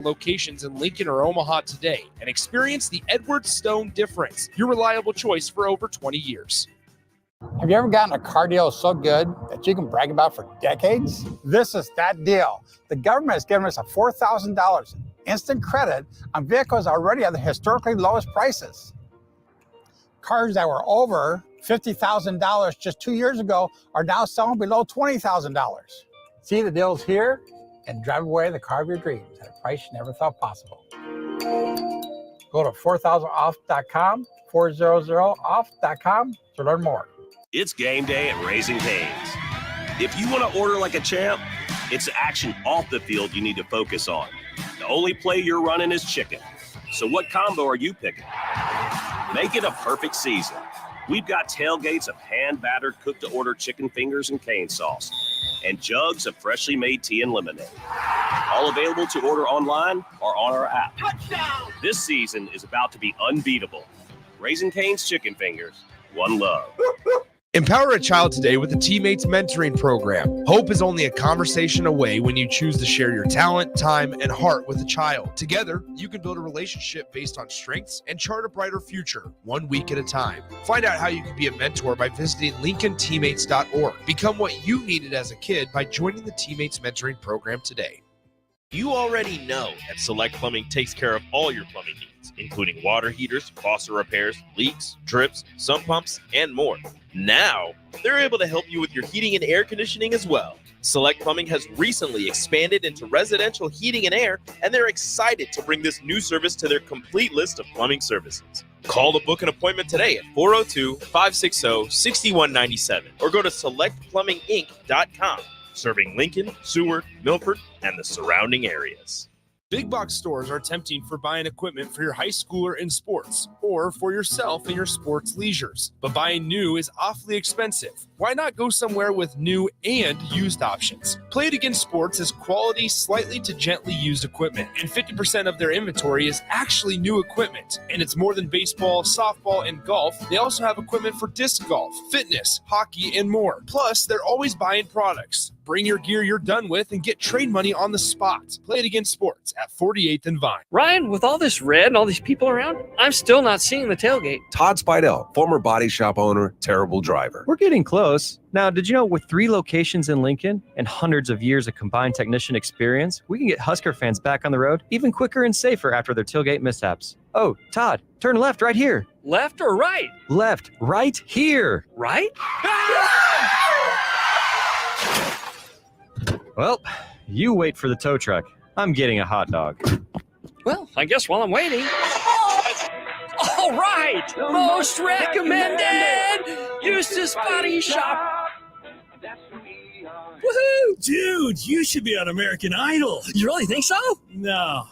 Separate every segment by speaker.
Speaker 1: Locations in Lincoln or Omaha today and experience the Edward Stone difference, your reliable choice for over 20 years.
Speaker 2: Have you ever gotten a car deal so good that you can brag about for decades? This is that deal. The government has given us a $4,000 instant credit on vehicles already at the historically lowest prices. Cars that were over $50,000 just 2 years ago are now selling below $20,000. See the deals here and drive away the car of your dreams at a price you never thought possible. Go to 4000off.com, 400off.com to learn more.
Speaker 3: It's game day at Raising Cane's. If you want to order like a champ, it's the action off the field you need to focus on. The only play you're running is chicken. So what combo are you picking? Make it a perfect season. We've got tailgates of hand-battered, cooked-to-order chicken fingers and cane sauce, and jugs of freshly made tea and lemonade. All available to order online or on our app. Touchdown! This season is about to be unbeatable. Raising Cane's Chicken Fingers, one love.
Speaker 1: Empower a child today with the Teammates Mentoring Program. Hope is only a conversation away when you choose to share your talent, time, and heart with a child. Together, you can build a relationship based on strengths and chart a brighter future, 1 week at a time. Find out how you can be a mentor by visiting LincolnTeammates.org. Become what you needed as a kid by joining the Teammates Mentoring Program today.
Speaker 4: You already know that Select Plumbing takes care of all your plumbing needs, including water heaters, faucet repairs, leaks, drips, sump pumps, and more. Now, they're able to help you with your heating and air conditioning as well. Select Plumbing has recently expanded into residential heating and air, and they're excited to bring this new service to their complete list of plumbing services. Call to book an appointment today at 402-560-6197 or go to selectplumbinginc.com. Serving Lincoln, Seward, Milford, and the surrounding areas.
Speaker 1: Big box stores are tempting for buying equipment for your high schooler in sports or for yourself in your sports leisures. But buying new is awfully expensive. Why not go somewhere with new and used options? Play It Again Sports is quality, slightly to gently used equipment, and 50% of their inventory is actually new equipment. And it's more than baseball, softball, and golf. They also have equipment for disc golf, fitness, hockey, and more. Plus, they're always buying products. Bring your gear you're done with and get trade money on the spot. Play It Again Sports at 48th and Vine.
Speaker 5: Ryan, with all this red and all these people around, I'm still not seeing the tailgate.
Speaker 6: Todd Spidell, former body shop owner, terrible driver.
Speaker 7: We're getting close. Now, did you know with 3 locations in Lincoln and hundreds of years of combined technician experience, we can get Husker fans back on the road even quicker and safer after their tailgate mishaps? Oh, Todd, turn left right here.
Speaker 5: Left or right?
Speaker 7: Left, right here.
Speaker 5: Right?
Speaker 7: Well, you wait for the tow truck. I'm getting a hot dog.
Speaker 5: Well, I guess while I'm waiting. All right! Most recommended! Eustace Body Shop! Woohoo!
Speaker 8: Dude, you should be on American Idol.
Speaker 5: You really think so?
Speaker 8: No.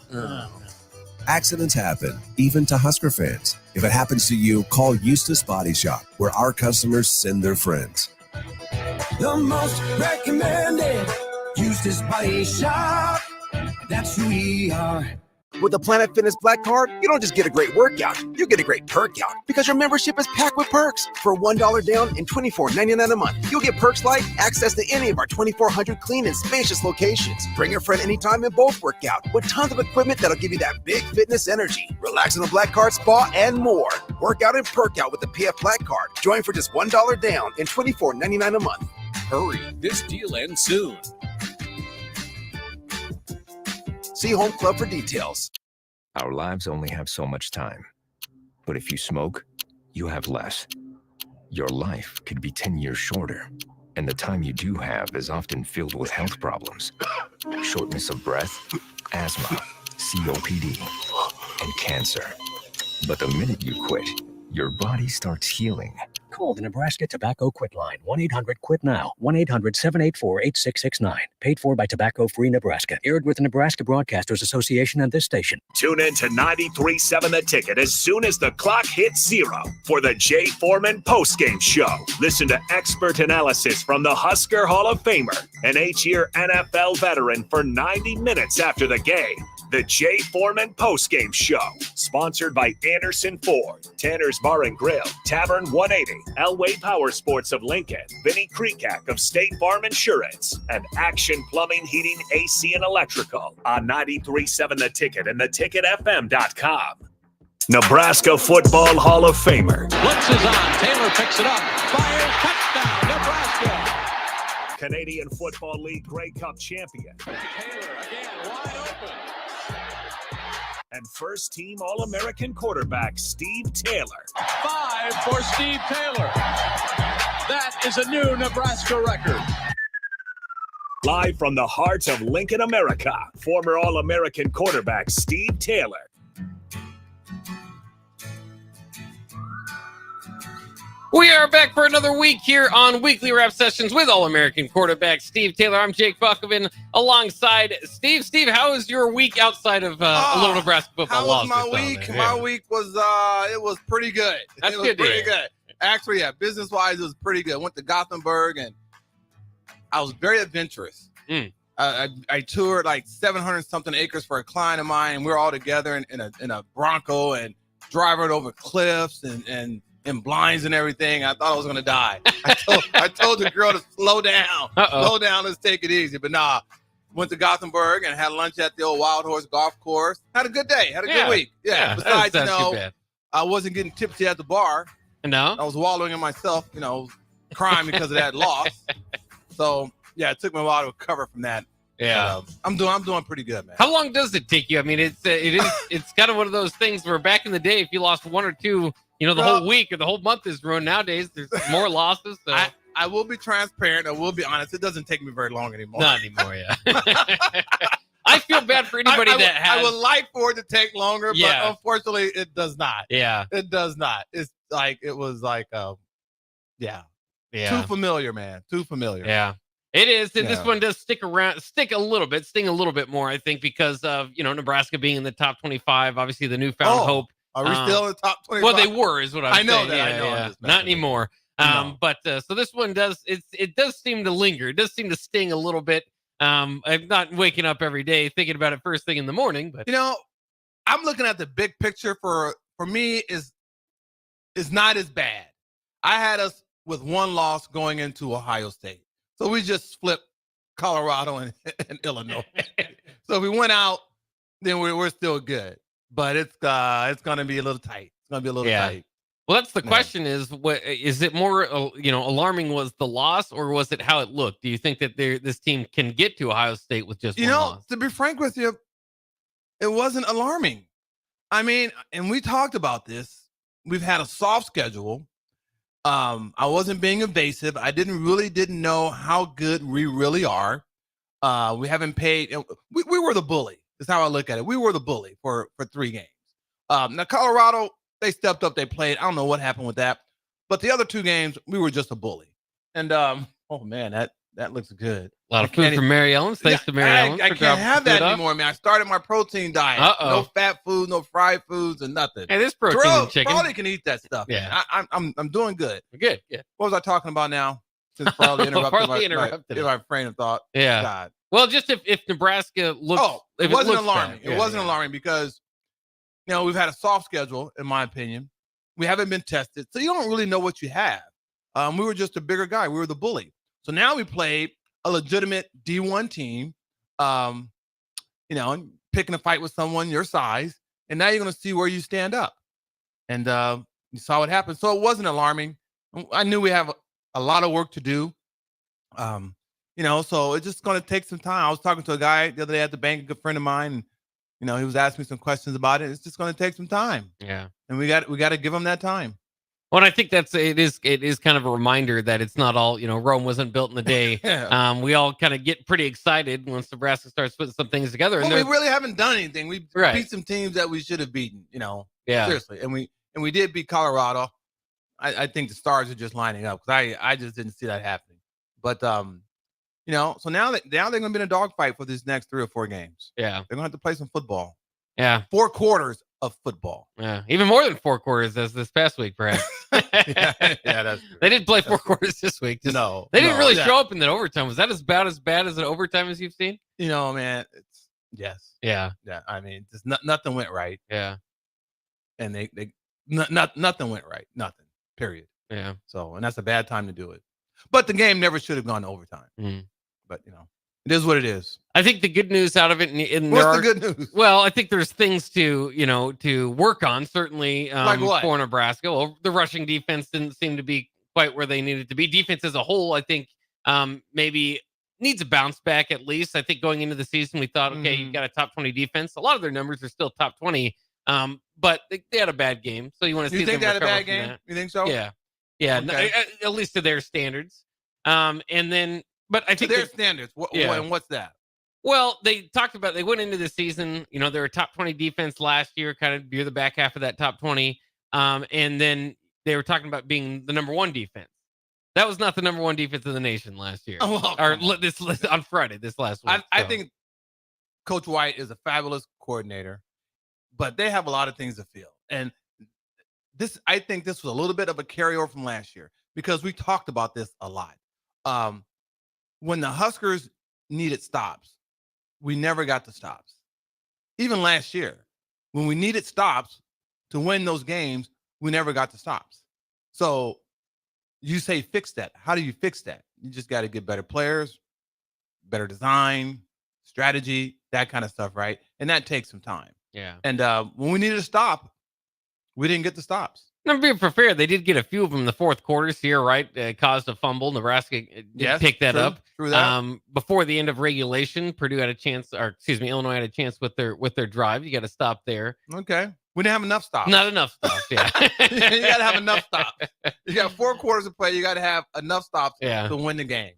Speaker 6: Accidents happen, even to Husker fans. If it happens to you, call Eustace Body Shop, where our customers send their friends.
Speaker 8: The most recommended Eustace Body Shop. That's who we are.
Speaker 9: With the Planet Fitness Black Card, you don't just get a great workout, you get a great perk out because your membership is packed with perks. For $1 down and $24.99 a month, you'll get perks like access to any of our 2,400 clean and spacious locations. Bring a friend anytime and both work out with tons of equipment that'll give you that big fitness energy. Relax in the Black Card spa and more. Work out and perk out with the PF Black Card. Join for just $1 down and $24.99 a month. Hurry, this deal ends soon. See Home Club for details.
Speaker 10: Our lives only have so much time. But if you smoke, you have less. Your life could be 10 years shorter. And the time you do have is often filled with health problems. Shortness of breath, asthma, COPD, and cancer. But the minute you quit, your body starts healing.
Speaker 11: Call the Nebraska Tobacco Quit Line, 1-800-QUIT-NOW, 1-800-784-8669. Paid for by Tobacco Free Nebraska. Aired with the Nebraska Broadcasters Association and this station.
Speaker 12: Tune in to 93.7 The Ticket as soon as the clock hits 0 for the Jay Foreman postgame show. Listen to expert analysis from the Husker Hall of Famer, an 8-year NFL veteran for 90 minutes after the game. The Jay Foreman Postgame Show, sponsored by Anderson Ford, Tanner's Bar and Grill, Tavern 180, Elway Power Sports of Lincoln, Vinny Kreekak of State Farm Insurance, and Action Plumbing, Heating, AC, and Electrical on 93.7 The Ticket and theticketfm.com. Nebraska Football Hall of Famer.
Speaker 13: Blitz is on. Taylor picks it up. Fires. Touchdown, Nebraska.
Speaker 12: Canadian Football League Grey Cup champion.
Speaker 13: Taylor again, wide open.
Speaker 12: And first-team All-American quarterback Steve Taylor.
Speaker 13: 5 for Steve Taylor. That is a new Nebraska record.
Speaker 12: Live from the heart of Lincoln, America, former All-American quarterback Steve Taylor.
Speaker 14: We are back for another week here on Weekly Wrap Sessions with All-American quarterback Steve Taylor. I'm Jake Buckovan alongside Steve. Steve, how was your week outside of a little Nebraska football loss?
Speaker 15: How was my week? My week was it was pretty good.
Speaker 14: That's
Speaker 15: it was
Speaker 14: good.
Speaker 15: Pretty good. Actually, yeah, business-wise, it was pretty good. Went to Gothenburg, and I was very adventurous. I toured like 700-something acres for a client of mine, and we were all together in a Bronco and driving over cliffs and blinds and everything. I thought I was going to die. I told the girl to slow down. Slow down. Let's take it easy. But nah, went to Gothenburg and had lunch at the old Wild Horse Golf Course. Had a good day. Had a good week. Yeah. Besides, I wasn't getting tipsy at the bar.
Speaker 14: No.
Speaker 15: I was wallowing in myself, crying because of that loss. So, yeah, it took me a while to recover from that.
Speaker 14: Yeah.
Speaker 15: But, I'm doing pretty good, man.
Speaker 14: How long does it take you? I mean, it's kind of one of those things where back in the day, if you lost one or two, the whole week or the whole month is ruined. Nowadays, there's more losses. So.
Speaker 15: I will be transparent. I will be honest. It doesn't take me very long anymore.
Speaker 14: Not anymore, yeah. I feel bad for anybody that has.
Speaker 15: I would like for it to take longer, but unfortunately, it does not.
Speaker 14: Yeah.
Speaker 15: It does not. It's like, it was like, too familiar, man. Too familiar.
Speaker 14: Yeah. It is. And this one does sting a little bit more, I think, because of, Nebraska being in the top 25, obviously the newfound hope.
Speaker 15: Are we still in the top 25?
Speaker 14: Well, they were, is what I'm saying.
Speaker 15: I know that.
Speaker 14: Yeah. Not anymore.
Speaker 15: No.
Speaker 14: But so this one it does seem to linger. It does seem to sting a little bit. I'm not waking up every day thinking about it first thing in the morning, but
Speaker 15: I'm looking at the big picture for me is not as bad. I had us with one loss going into Ohio State. So we just flipped Colorado and Illinois. So if we went out, then we're still good. But it's going to be a little tight. It's going to be a little tight.
Speaker 14: Well, that's the question is, what is it more, alarming was the loss or was it how it looked? Do you think that this team can get to Ohio State with just one loss?
Speaker 15: To be frank with you, it wasn't alarming. I mean, and we talked about this. We've had a soft schedule. I wasn't being evasive. I didn't know how good we really are. We haven't paid. We were the bully. That's how I look at it. We were the bully for 3 games. Now, Colorado, they stepped up. They played. I don't know what happened with that. But the other 2 games, we were just a bully. And, oh, man, that looks good.
Speaker 14: A lot of food from Mary Ellen's. Thanks to Mary Ellen's.
Speaker 15: I can't have that anymore, man. I started my protein diet. No fat food, no fried foods, and nothing.
Speaker 14: Hey, this protein and chicken.
Speaker 15: Farley can eat that stuff.
Speaker 14: Yeah.
Speaker 15: I'm doing good.
Speaker 14: Good. Yeah.
Speaker 15: What was I talking about now? Since Farley interrupted my train of thought.
Speaker 14: Yeah.
Speaker 15: God.
Speaker 14: Well, just if Nebraska looks.
Speaker 15: It wasn't alarming. It wasn't alarming because, we've had a soft schedule, in my opinion. We haven't been tested. So you don't really know what you have. We were just a bigger guy. We were the bully. So now we played a legitimate D1 team, picking a fight with someone your size. And now you're going to see where you stand up. And you saw what happened. So it wasn't alarming. I knew we have a lot of work to do. So it's just going to take some time. I was talking to a guy the other day at the bank, a good friend of mine, and he was asking me some questions about it. It's just going to take some time.
Speaker 14: Yeah.
Speaker 15: And we got to give him that time.
Speaker 14: Well, and I think it is kind of a reminder that it's not all, Rome wasn't built in a day. We all kind of get pretty excited once Nebraska starts putting some things together.
Speaker 15: Well, we really haven't done anything. We beat some teams that we should have beaten,
Speaker 14: Yeah.
Speaker 15: Seriously. And we did beat Colorado. I think the stars are just lining up because I just didn't see that happening. But so now they're going to be in a dogfight for these next 3 or 4 games.
Speaker 14: Yeah.
Speaker 15: They're going to have to play some football.
Speaker 14: Yeah.
Speaker 15: 4 quarters of football.
Speaker 14: Yeah. Even more than 4 quarters as this past week, perhaps.
Speaker 15: That's true.
Speaker 14: They didn't play 4 quarters this week. They didn't really show up in that overtime. Was that as bad as an overtime as you've seen?
Speaker 15: Man, Yes.
Speaker 14: Yeah.
Speaker 15: Yeah. I mean, just nothing went right.
Speaker 14: Yeah.
Speaker 15: And nothing went right. Nothing. Period.
Speaker 14: Yeah.
Speaker 15: So, and that's a bad time to do it. But the game never should have gone to overtime. But it is what it is.
Speaker 14: I think the good news out of it, and
Speaker 15: What's the good news?
Speaker 14: Well, I think there's things to work on. Certainly,
Speaker 15: Like what?
Speaker 14: for Nebraska. Well, the rushing defense didn't seem to be quite where they needed to be. Defense as a whole, I think, maybe needs a bounce back at least. I think going into the season, we thought, okay, you've got a top 20 defense. A lot of their numbers are still top 20, but they had a bad game. So you want to see them
Speaker 15: think they had a
Speaker 14: recover
Speaker 15: bad
Speaker 14: from
Speaker 15: game?
Speaker 14: that.
Speaker 15: You think so?
Speaker 14: Yeah. Yeah.
Speaker 15: Okay.
Speaker 14: At least to their standards. And then, but I think
Speaker 15: to their standards. And what's that?
Speaker 14: Well, they talked about they went into the season, they were a top 20 defense last year, kind of near the back half of that top 20. And then they were talking about being the number 1 defense. That was not the number 1 defense in the nation last year. On Friday, this last week.
Speaker 15: I think Coach White is a fabulous coordinator, but they have a lot of things to feel. And I think this was a little bit of a carryover from last year because we talked about this a lot. When the Huskers needed stops, we never got the stops. Even last year, when we needed stops to win those games, we never got the stops. So you say fix that. How do you fix that? You just got to get better players, better design, strategy, that kind of stuff, right? And that takes some time.
Speaker 14: Yeah.
Speaker 15: And when we needed a stop, we didn't get the stops.
Speaker 14: Now, being fair, they did get a few of them in the fourth quarter. Sierra Wright caused a fumble. Nebraska did pick that up.
Speaker 15: True that.
Speaker 14: Before the end of regulation, Purdue had a chance, Illinois had a chance with their drive. You got to stop there.
Speaker 15: Okay. We didn't have enough stops.
Speaker 14: Not enough stops, yeah.
Speaker 15: You got to have enough stops. You got 4 quarters to play. You got to have enough stops to win the game.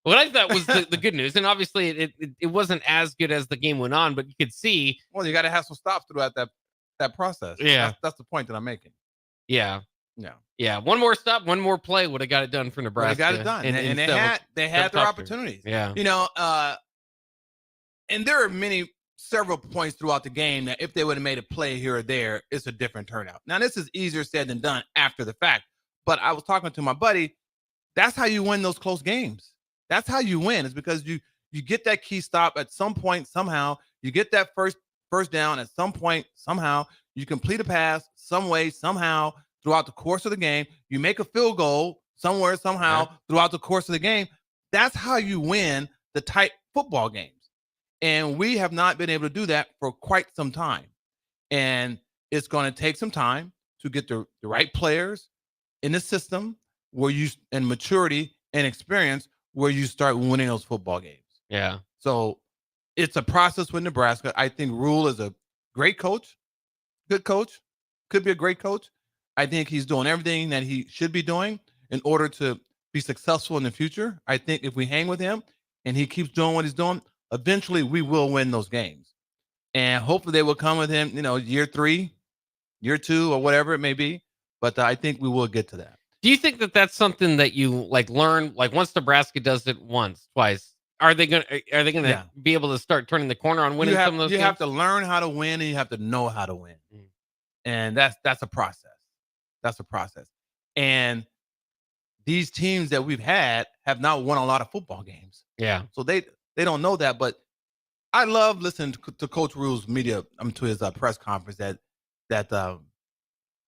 Speaker 14: What I thought was the good news, and obviously it wasn't as good as the game went on, but you could see.
Speaker 15: Well, you got to have some stops throughout that process.
Speaker 14: Yeah.
Speaker 15: That's the point that I'm making.
Speaker 14: Yeah.
Speaker 15: Yeah.
Speaker 14: Yeah. One more stop, one more play would have got it done for Nebraska.
Speaker 15: They got it done. And they had their opportunities.
Speaker 14: Yeah.
Speaker 15: And there are several points throughout the game that if they would have made a play here or there, it's a different turnout. Now, this is easier said than done after the fact. But I was talking to my buddy. That's how you win those close games. That's how you win, is because you get that key stop at some point, somehow. You get that first down at some point, somehow. You complete a pass some way, somehow, throughout the course of the game. You make a field goal somewhere, somehow, throughout the course of the game. That's how you win the tight football games. And we have not been able to do that for quite some time. And it's going to take some time to get the right players in the system and maturity and experience where you start winning those football games.
Speaker 14: Yeah.
Speaker 15: So it's a process with Nebraska. I think Rule is a great coach, good coach, could be a great coach. I think he's doing everything that he should be doing in order to be successful in the future. I think if we hang with him and he keeps doing what he's doing, eventually we will win those games. And hopefully they will come with him, year 3, year 2, or whatever it may be. But I think we will get to that.
Speaker 14: Do you think that that's something that you learn once Nebraska does it once, twice? Are they gonna be able to start turning the corner on winning some of those games?
Speaker 15: You have to learn how to win, and you have to know how to win. And that's a process. That's a process. And these teams that we've had have not won a lot of football games.
Speaker 14: Yeah.
Speaker 15: So they don't know that. But I love listening to Coach Rule's to his press conference that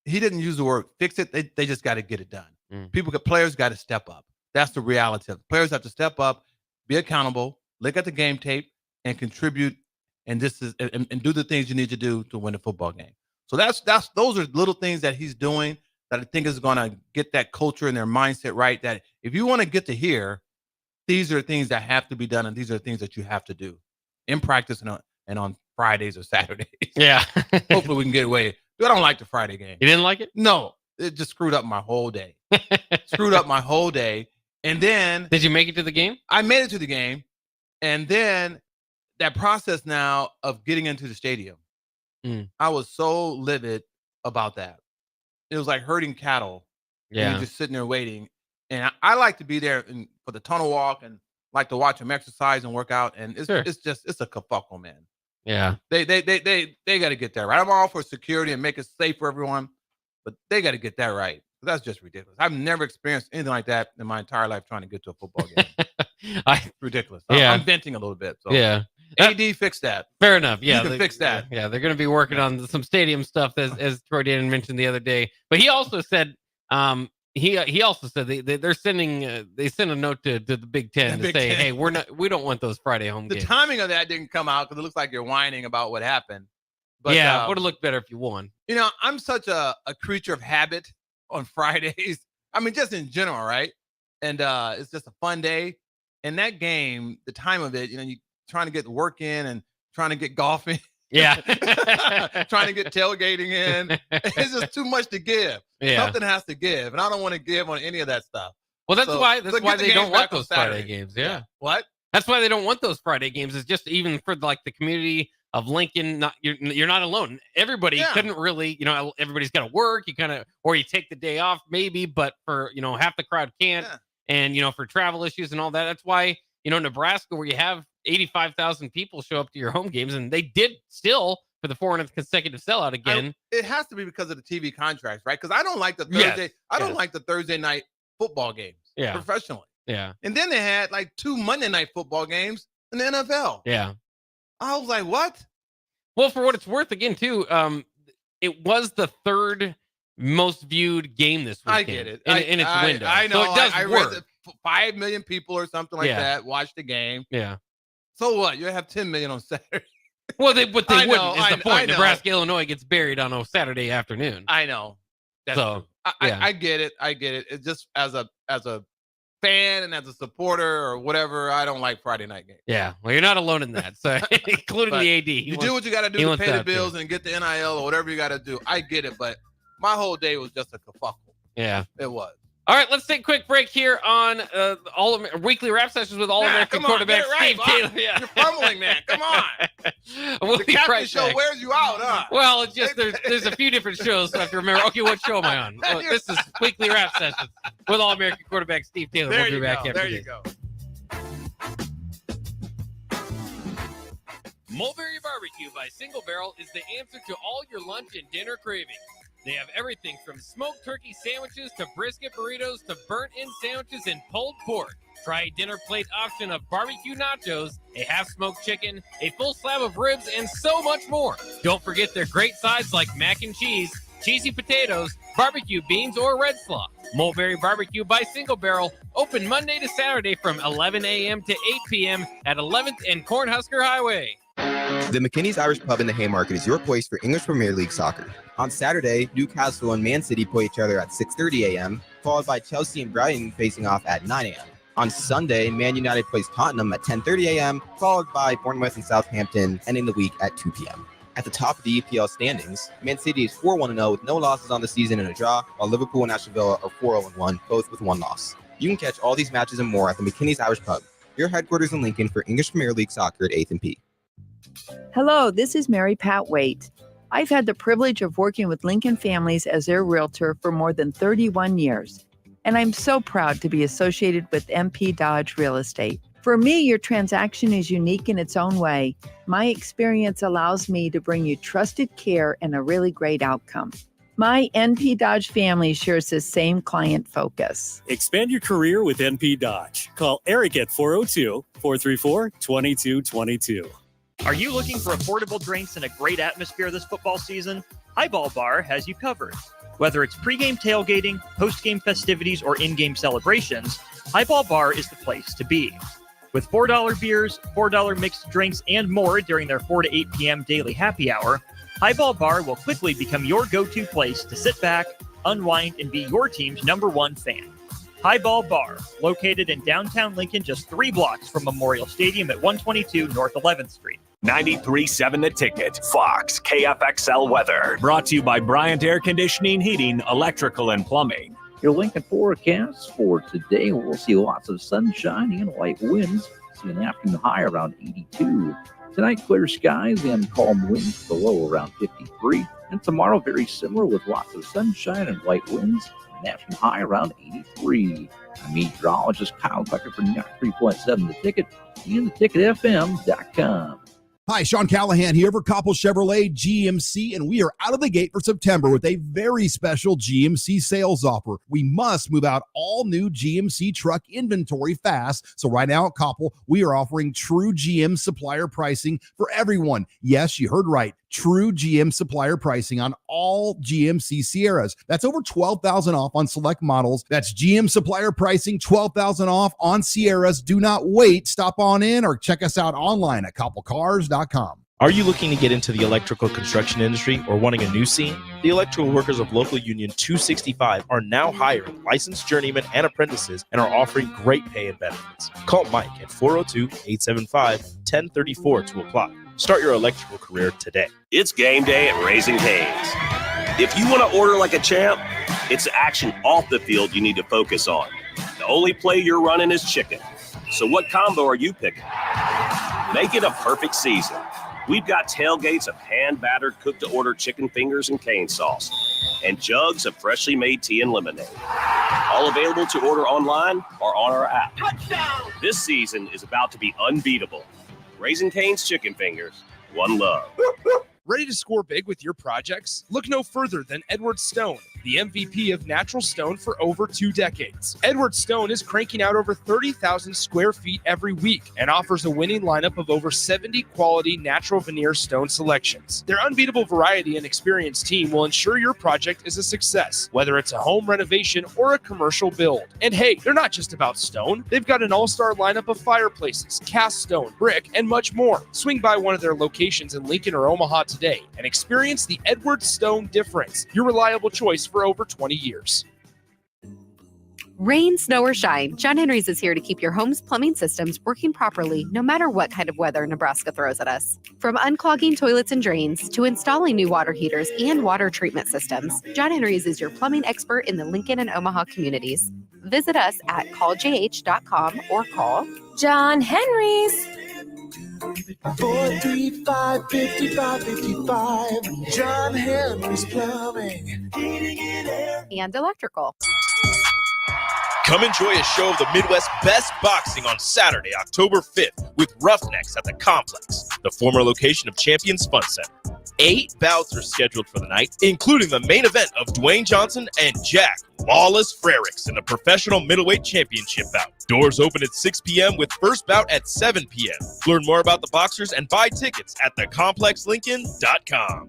Speaker 15: he didn't use the word fix it. They just got to get it done. Players got to step up. That's the reality of it. Players have to step up, be accountable, look at the game tape, and contribute, and do the things you need to do to win a football game. So those are little things that he's doing that I think is going to get that culture and their mindset right. That if you want to get to here, these are things that have to be done, and these are things that you have to do in practice and on Fridays or Saturdays.
Speaker 14: Yeah.
Speaker 15: Hopefully we can get away. I don't like the Friday game.
Speaker 14: You didn't like it?
Speaker 15: No, it just screwed up my whole day. And then,
Speaker 14: did you make it to the game?
Speaker 15: I made it to the game, and then that process now of getting into the stadium, I was so livid about that. It was like herding cattle.
Speaker 14: Yeah,
Speaker 15: you're just sitting there waiting. And I like to be there for the tunnel walk and like to watch them exercise and work out. And it's a kerfuffle, man.
Speaker 14: Yeah,
Speaker 15: they got to get that right. I'm all for security and make it safe for everyone, but they got to get that right. That's just ridiculous. I've never experienced anything like that in my entire life trying to get to a football game. It's ridiculous.
Speaker 14: Yeah.
Speaker 15: I'm venting a little bit. So.
Speaker 14: Yeah.
Speaker 15: AD fix that.
Speaker 14: Fair enough. Yeah,
Speaker 15: you can fix that.
Speaker 14: Yeah, they're going to be working on some stadium stuff, as Troy Dan mentioned the other day. But he also said, he also said they're sending they sent a note to the Big Ten to say, hey, we don't want those Friday home games.
Speaker 15: The timing of that didn't come out because it looks like you're whining about what happened.
Speaker 14: But yeah, would have looked better if you won.
Speaker 15: I'm such a creature of habit on Fridays. I mean, just in general, right? And it's just a fun day. And that game, the time of it, you trying to get work in and trying to get golf in.
Speaker 14: Yeah.
Speaker 15: Trying to get tailgating in. It's just too much to give.
Speaker 14: Yeah.
Speaker 15: Something has to give. And I don't want to give on any of that stuff.
Speaker 14: Well, that's why they don't want those Friday games. Yeah.
Speaker 15: What?
Speaker 14: That's why they don't want those Friday games. Is just even for like the community of Lincoln. You're not alone. Everybody couldn't really, everybody's got to work. You kind of, or you take the day off maybe, but for, half the crowd can't. Yeah. And, for travel issues and all that. That's why, Nebraska, where you have 85,000 people show up to your home games, and they did still for the 400th consecutive sellout again.
Speaker 15: It has to be because of the TV contracts, right? Because I don't like the Thursday. Yes. I don't like the Thursday night football games professionally.
Speaker 14: Yeah.
Speaker 15: And then they had like 2 Monday night football games in the NFL.
Speaker 14: Yeah.
Speaker 15: I was like, what?
Speaker 14: Well, for what it's worth, again, too, it was the third most viewed game this weekend.
Speaker 15: I get it.
Speaker 14: In its window.
Speaker 15: I know.
Speaker 14: So it does work.
Speaker 15: Read 5 million people or something like that watch the game.
Speaker 14: Yeah.
Speaker 15: So what? You have 10 million on Saturday.
Speaker 14: Well, they wouldn't. Is the point? Nebraska, Illinois gets buried on a Saturday afternoon.
Speaker 15: I know. I get it. I get it. It's just as a fan and as a supporter or whatever, I don't like Friday night games.
Speaker 14: Yeah. Well, you're not alone in that. So including the AD.
Speaker 15: You do what you got to do to pay the bills and get the NIL or whatever you got to do. I get it, but my whole day was just a kerfuffle.
Speaker 14: Yeah.
Speaker 15: It was.
Speaker 14: All right, let's take a quick break here on weekly rap sessions with All-American quarterback Steve Taylor. Yeah.
Speaker 15: You're fumbling, man. Come on.
Speaker 14: We'll
Speaker 15: the
Speaker 14: be
Speaker 15: captain
Speaker 14: right
Speaker 15: show
Speaker 14: back.
Speaker 15: wears you out, huh?
Speaker 14: Well, it's just there's a few different shows, so I have to remember. Okay, what show am I on? Oh, this is weekly rap sessions with All-American quarterback Steve Taylor. We'll be back after
Speaker 15: there
Speaker 14: this.
Speaker 15: you go.
Speaker 5: Mulberry Barbecue by Single Barrel is the answer to all your lunch and dinner cravings. They have everything from smoked turkey sandwiches to brisket burritos to burnt-in sandwiches and pulled pork. Try a dinner plate option of barbecue nachos, a half-smoked chicken, a full slab of ribs, and so much more. Don't forget their great sides like mac and cheese, cheesy potatoes, barbecue beans, or red slaw. Mulberry Barbecue by Single Barrel, open Monday to Saturday from 11 a.m. to 8 p.m. at 11th and Cornhusker Highway.
Speaker 16: The McKinney's Irish Pub in the Haymarket is your place for English Premier League soccer. On Saturday, Newcastle and Man City play each other at 6:30 a.m., followed by Chelsea and Brighton facing off at 9 a.m. On Sunday, Man United plays Tottenham at 10:30 a.m., followed by Bournemouth and Southampton, ending the week at 2 p.m. At the top of the EPL standings, Man City is 4-1-0 with no losses on the season and a draw, while Liverpool and Aston Villa are 4-0-1, both with 1 loss. You can catch all these matches and more at the McKinney's Irish Pub, your headquarters in Lincoln for English Premier League soccer at 8th and P.
Speaker 17: Hello, this is Mary Pat Waite. I've had the privilege of working with Lincoln families as their realtor for more than 31 years, and I'm so proud to be associated with MP Dodge Real Estate. For me, your transaction is unique in its own way. My experience allows me to bring you trusted care and a really great outcome. My NP Dodge family shares the same client focus.
Speaker 18: Expand your career with NP Dodge. Call Eric at 402-434-2222.
Speaker 19: Are you looking for affordable drinks and a great atmosphere this football season? Highball Bar has you covered. Whether it's pregame tailgating, postgame festivities, or in-game celebrations, Highball Bar is the place to be. With $4 beers, $4 mixed drinks, and more during their 4 to 8 p.m. daily happy hour, Highball Bar will quickly become your go-to place to sit back, unwind, and be your team's #1 fan. Highball Bar, located in downtown Lincoln, just 3 blocks from Memorial Stadium at 122 North 11th Street.
Speaker 12: 93.7 The Ticket, Fox, KFXL weather. Brought to you by Bryant Air Conditioning, Heating, Electrical, and Plumbing.
Speaker 20: Your Lincoln forecast for today, we'll see lots of sunshine and light winds. See an afternoon high around 82. Tonight, clear skies and calm winds, the low around 53. And tomorrow, very similar with lots of sunshine and light winds. An afternoon high around 83. I'm meteorologist Kyle Becker for 93.7 The Ticket and theticketfm.com.
Speaker 21: Hi, Sean Callahan here for Koppel Chevrolet GMC, and we are out of the gate for September with a very special GMC sales offer. We must move out all new GMC truck inventory fast. So right now at Koppel, we are offering true GM supplier pricing for everyone. Yes, you heard right. True GM supplier pricing on all GMC Sierras. That's over $12,000 off on select models. That's GM supplier pricing, $12,000 off on Sierras. Do not wait. Stop on in or check us out online at koppelcars.com.
Speaker 4: Are you looking to get into the electrical construction industry or wanting a new scene? The Electrical Workers of Local Union 265 are now hiring licensed journeymen and apprentices and are offering great pay and benefits. Call Mike at 402-875-1034 to apply. Start your electrical career today.
Speaker 3: It's game day at Raising Cane's. If you want to order like a champ, it's the action off the field you need to focus on. The only play you're running is chicken. So what combo are you picking? Make it a perfect season. We've got tailgates of hand-battered, cooked-to-order chicken fingers and cane sauce, and jugs of freshly made tea and lemonade. All available to order online or on our app. Touchdown! This season is about to be unbeatable. Raising Cane's Chicken Fingers, one love.
Speaker 1: Ready to score big with your projects? Look no further than Edward Stone, the MVP of natural stone for over 2 decades. Edward Stone is cranking out over 30,000 square feet every week and offers a winning lineup of over 70 quality natural veneer stone selections. Their unbeatable variety and experienced team will ensure your project is a success, whether it's a home renovation or a commercial build. And hey, they're not just about stone. They've got an all-star lineup of fireplaces, cast stone, brick, and much more. Swing by one of their locations in Lincoln or Omaha today and experience the Edward Stone difference, your reliable choice for over 20 years.
Speaker 22: Rain, snow, or shine, John Henry's is here to keep your home's plumbing systems working properly no matter what kind of weather Nebraska throws at us. From unclogging toilets and drains to installing new water heaters and water treatment systems, John Henry's is your plumbing expert in the Lincoln and Omaha communities. Visit us at calljh.com or call John Henry's.
Speaker 8: 435-5555. John Henry's Plumbing.
Speaker 22: And electrical.
Speaker 4: Come enjoy a show of the Midwest best boxing on Saturday, October 5th with Roughnecks at the Complex, the former location of Champions Fun Center. 8 bouts are scheduled for the night, including the main event of Dwayne Johnson and Jack Lawless Frericks in the professional middleweight championship bout. Doors open at 6 p.m. with first bout at 7 p.m. Learn more about the boxers and buy tickets at thecomplexlincoln.com.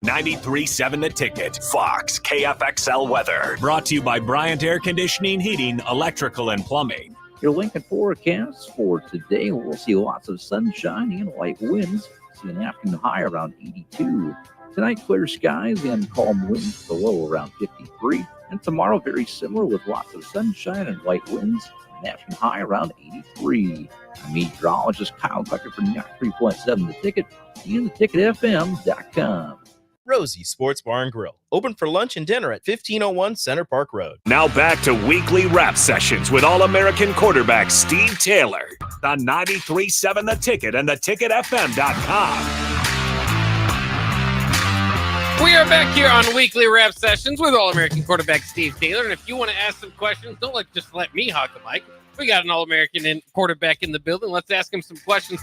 Speaker 12: 93.7 The Ticket, Fox, KFXL weather. Brought to you by Bryant Air Conditioning, Heating, Electrical, and Plumbing.
Speaker 20: Your Lincoln forecast for today, we'll see lots of sunshine and light winds. See an afternoon high around 82. Tonight, clear skies and calm winds, the low around 53. And tomorrow, very similar with lots of sunshine and light winds. An afternoon high around 83. Meteorologist Kyle Becker for 93.7 The Ticket and theticketfm.com.
Speaker 4: Rosie Sports Bar and Grill, open for lunch and dinner at 1501 Center Park Road.
Speaker 12: Now back to weekly rap sessions with All-American quarterback Steve Taylor on 93.7 The Ticket and theticketfm.com.
Speaker 5: We are back here on weekly rap sessions with All-American quarterback Steve Taylor. And if you want to ask some questions, don't just let me hog the mic. We got an All-American quarterback in the building. Let's ask him some questions.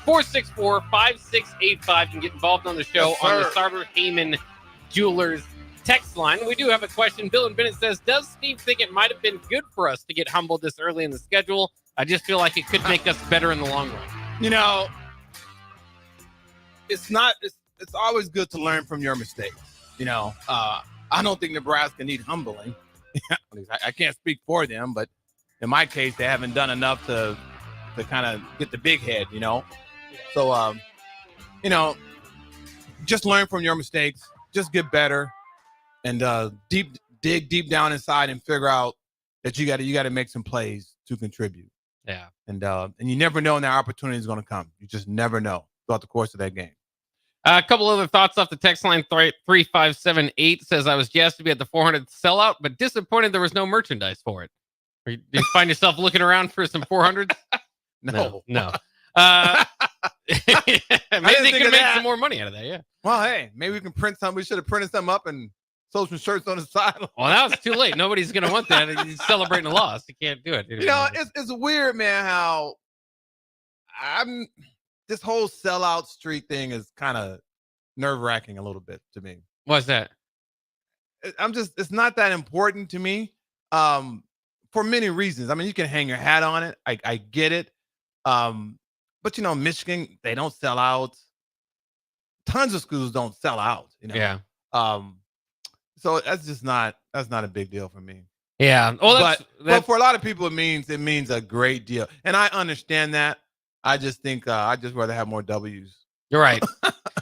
Speaker 5: 402-464-5685 and get involved on the show on the Sarver Heyman Jewelers text line. We do have a question. Bill and Bennett says, does Steve think it might have been good for us to get humbled this early in the schedule? I just feel like it could make us better in the long run.
Speaker 15: You know, it's always good to learn from your mistakes. You know, I don't think Nebraska need humbling. I can't speak for them, but in my case, they haven't done enough to kind of get the big head, you know. So, just learn from your mistakes. Just get better, and dig deep down inside and figure out that you got to make some plays to contribute.
Speaker 5: Yeah.
Speaker 15: And you never know when that opportunity is going to come. You just never know throughout the course of that game.
Speaker 5: A couple other thoughts off the text line. 3578 says, I was jazzed to be at the 400 sellout, but disappointed there was no merchandise for it. Did you find yourself looking around for some 400s? No. Maybe they could make some more money out of that, yeah.
Speaker 15: Well, hey, maybe we can print some. We should have printed some up and social shirts on the sideline.
Speaker 14: Well, now it's too late. Nobody's going to want that. He's celebrating a loss. You can't do it.
Speaker 15: You know, it's weird, man, how this whole sellout streak thing is kind of nerve-wracking a little bit to me.
Speaker 14: What's that?
Speaker 15: It's not that important to me for many reasons. I mean, you can hang your hat on it. I get it. But, you know, Michigan, they don't sell out. Tons of schools don't sell out, you know.
Speaker 14: Yeah.
Speaker 15: So that's not a big deal for me.
Speaker 14: Yeah. Well,
Speaker 15: but for a lot of people, it means a great deal. And I understand that. I just think I'd just rather have more W's.
Speaker 14: You're right.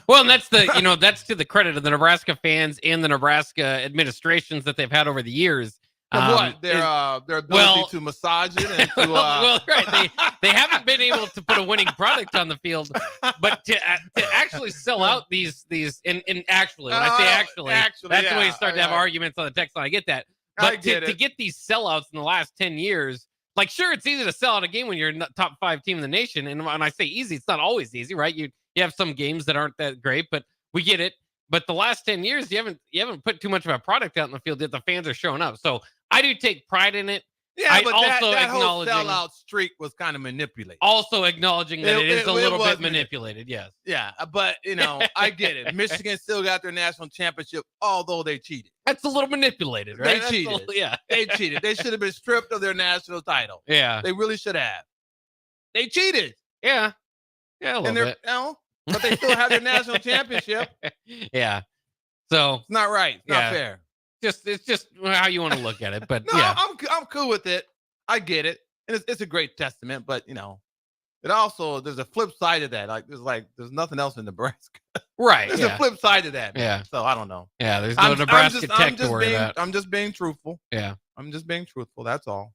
Speaker 14: Well, and that's that's to the credit of the Nebraska fans and the Nebraska administrations that they've had over the years.
Speaker 15: Their ability to massage it and to
Speaker 14: well, right. They haven't been able to put a winning product on the field, but to actually sell out these and actually, when I say actually that's the way you start to have arguments on the text line. I get that. But to get these sellouts in the last 10 years, like, sure, it's easy to sell out a game when you're a top 5 team in the nation. And when I say easy, it's not always easy, right? You have some games that aren't that great, but we get it. But the last 10 years, you haven't put too much of a product out in the field yet the fans are showing up. So I do take pride in it.
Speaker 15: Yeah, but that whole sellout streak was kind of manipulated.
Speaker 14: Also acknowledging that it is a little bit manipulated, yes.
Speaker 15: Yeah, but, you know, I get it. Michigan still got their national championship, although they cheated.
Speaker 14: That's a little manipulated, right?
Speaker 15: They cheated. They cheated. They should have been stripped of their national title.
Speaker 14: Yeah.
Speaker 15: They really should have. They cheated.
Speaker 14: Yeah. Yeah, a little bit.
Speaker 15: But they still have their national championship.
Speaker 14: Yeah. So
Speaker 15: it's not right. It's not fair.
Speaker 14: It's just how you want to look at it. But
Speaker 15: no,
Speaker 14: yeah.
Speaker 15: I'm cool with it. I get it. And it's a great testament, but, you know, it also, there's a flip side of that. There's nothing else in Nebraska.
Speaker 14: Right.
Speaker 15: There's a flip side to that. Man.
Speaker 14: Yeah.
Speaker 15: So I don't know.
Speaker 14: Yeah. There's no Nebraska Tech to worry about.
Speaker 15: I'm just being truthful.
Speaker 14: Yeah.
Speaker 15: I'm just being truthful. That's all.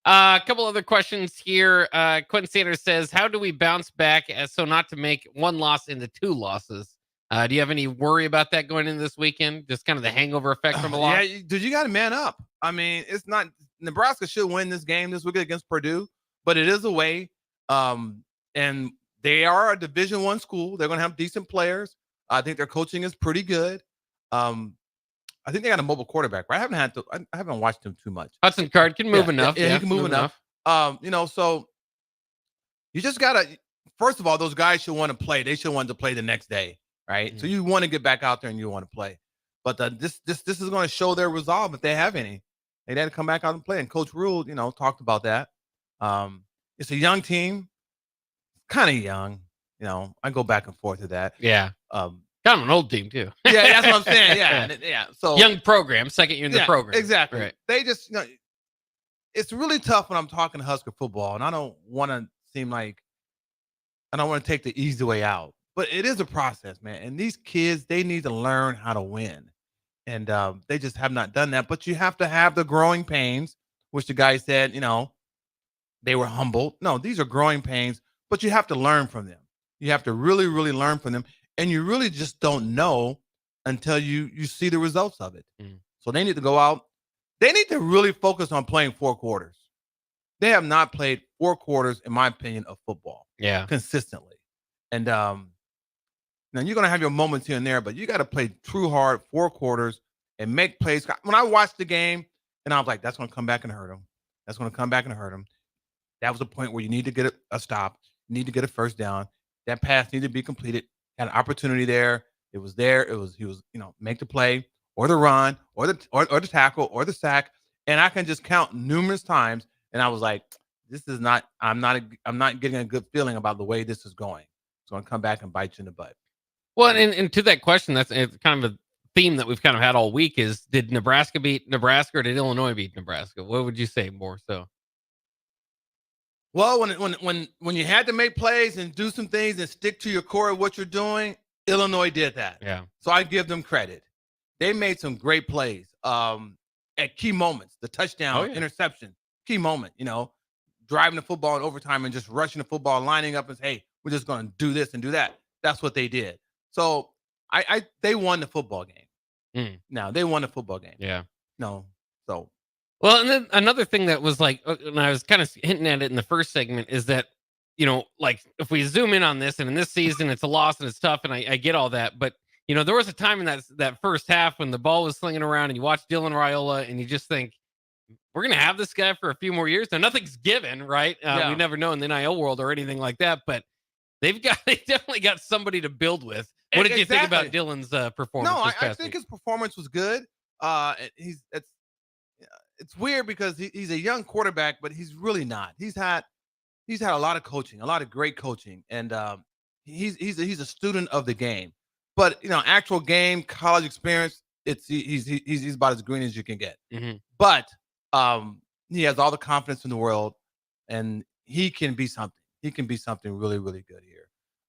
Speaker 14: A couple other questions here. Quentin Sanders says, how do we bounce back so not to make one loss into 2 losses? Do you have any worry about that going into this weekend? Just kind of the hangover effect from a loss?
Speaker 15: Yeah, dude, you got to man up. I mean, it's not Nebraska should win this game this weekend against Purdue, but it is away. And they are a Division I school. They're going to have decent players. I think their coaching is pretty good. I think they got a mobile quarterback, right? I haven't watched him too much.
Speaker 14: Hudson Card can move enough.
Speaker 15: Yeah, he can move enough. You know, so you just gotta. First of all, those guys should want to play. They should want to play the next day, right?
Speaker 14: Mm-hmm.
Speaker 15: So you want to get back out there and you want to play. But this is going to show their resolve if they have any. They had to come back out and play. And Coach Rule, you know, talked about that. It's a young team, kind of young. You know, I go back and forth to that.
Speaker 14: Yeah. Kind of an old team too.
Speaker 15: Yeah, that's what I'm saying. Yeah. So
Speaker 14: young program, second year in the program.
Speaker 15: Exactly.
Speaker 14: Right.
Speaker 15: They just, you know, it's really tough when I'm talking Husker football, and I don't want to seem like I don't want to take the easy way out. But it is a process, man. And these kids, they need to learn how to win. And they just have not done that. But you have to have the growing pains, which the guy said, you know, they were humbled. No, these are growing pains, but you have to learn from them. You have to really, really learn from them. And you really just don't know until you see the results of it. So they need to go out. They need to really focus on playing 4 quarters. They have not played 4 quarters, in my opinion, of football.
Speaker 14: Yeah.
Speaker 15: Consistently. And now you're going to have your moments here and there, but you got to play true hard 4 quarters and make plays. When I watched the game, and I was like, that's going to come back and hurt them. That's going to come back and hurt them. That was a point where you need to get a stop. You need to get a first down. That pass needed to be completed. Had an opportunity there. It was there. He was, you know, make the play or the run or the tackle or the sack. And I can just count numerous times. And I was like, I'm not getting a good feeling about the way this is going. It's going to come back and bite you in the butt.
Speaker 14: Well, and to that question, that's kind of a theme that we've kind of had all week is, did Nebraska beat Nebraska or did Illinois beat Nebraska? What would you say more so?
Speaker 15: Well, when you had to make plays and do some things and stick to your core of what you're doing, Illinois did that.
Speaker 14: Yeah.
Speaker 15: So I give them credit. They made some great plays at key moments. The touchdown, interception, key moment, you know, driving the football in overtime and just rushing the football, lining up and say, hey, we're just going to do this and do that. That's what they did. So they won the football game. Now, they won the football game.
Speaker 14: Yeah.
Speaker 15: No. So.
Speaker 14: Well, and then another thing that was like, and I was kind of hinting at it in the first segment, is that, you know, like if we zoom in on this and in this season, it's a loss and it's tough and I get all that. But you know, there was a time in that first half when the ball was slinging around and you watch Dylan Raiola and you just think, we're going to have this guy for a few more years. Now, nothing's given, right? We never know in the NIL world or anything like that, but they definitely got somebody to build with. What did you think about Dylan's performance?
Speaker 15: No,
Speaker 14: this
Speaker 15: I
Speaker 14: past
Speaker 15: think
Speaker 14: week?
Speaker 15: his performance was good. It's weird because he's a young quarterback, but he's really not. He's had a lot of coaching, a lot of great coaching, and he's a student of the game. But you know, actual game, college experience, he's about as green as you can get.
Speaker 14: Mm-hmm.
Speaker 15: But he has all the confidence in the world, and he can be something. He can be something really, really good here.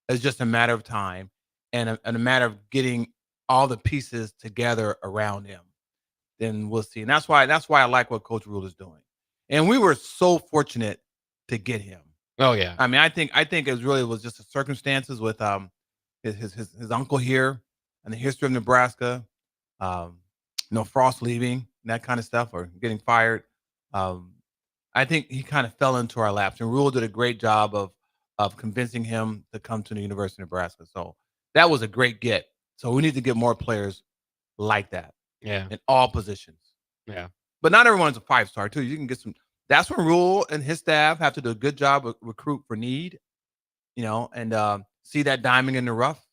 Speaker 15: It's just a matter of time and a matter of getting all the pieces together around him. Then we'll see. And that's why I like what Coach Rule is doing. And we were so fortunate to get him.
Speaker 14: Oh yeah.
Speaker 15: I mean, I think it really was just the circumstances with his uncle here and the history of Nebraska. Frost leaving, that kind of stuff, or getting fired. I think he kind of fell into our laps, and Rule did a great job of convincing him to come to the University of Nebraska. So that was a great get. So we need to get more players like that.
Speaker 14: Yeah.
Speaker 15: In all positions.
Speaker 14: Yeah.
Speaker 15: But not everyone's a 5-star too. You can get some. That's when Rule and his staff have to do a good job of recruit for need, and see that diamond in the rough,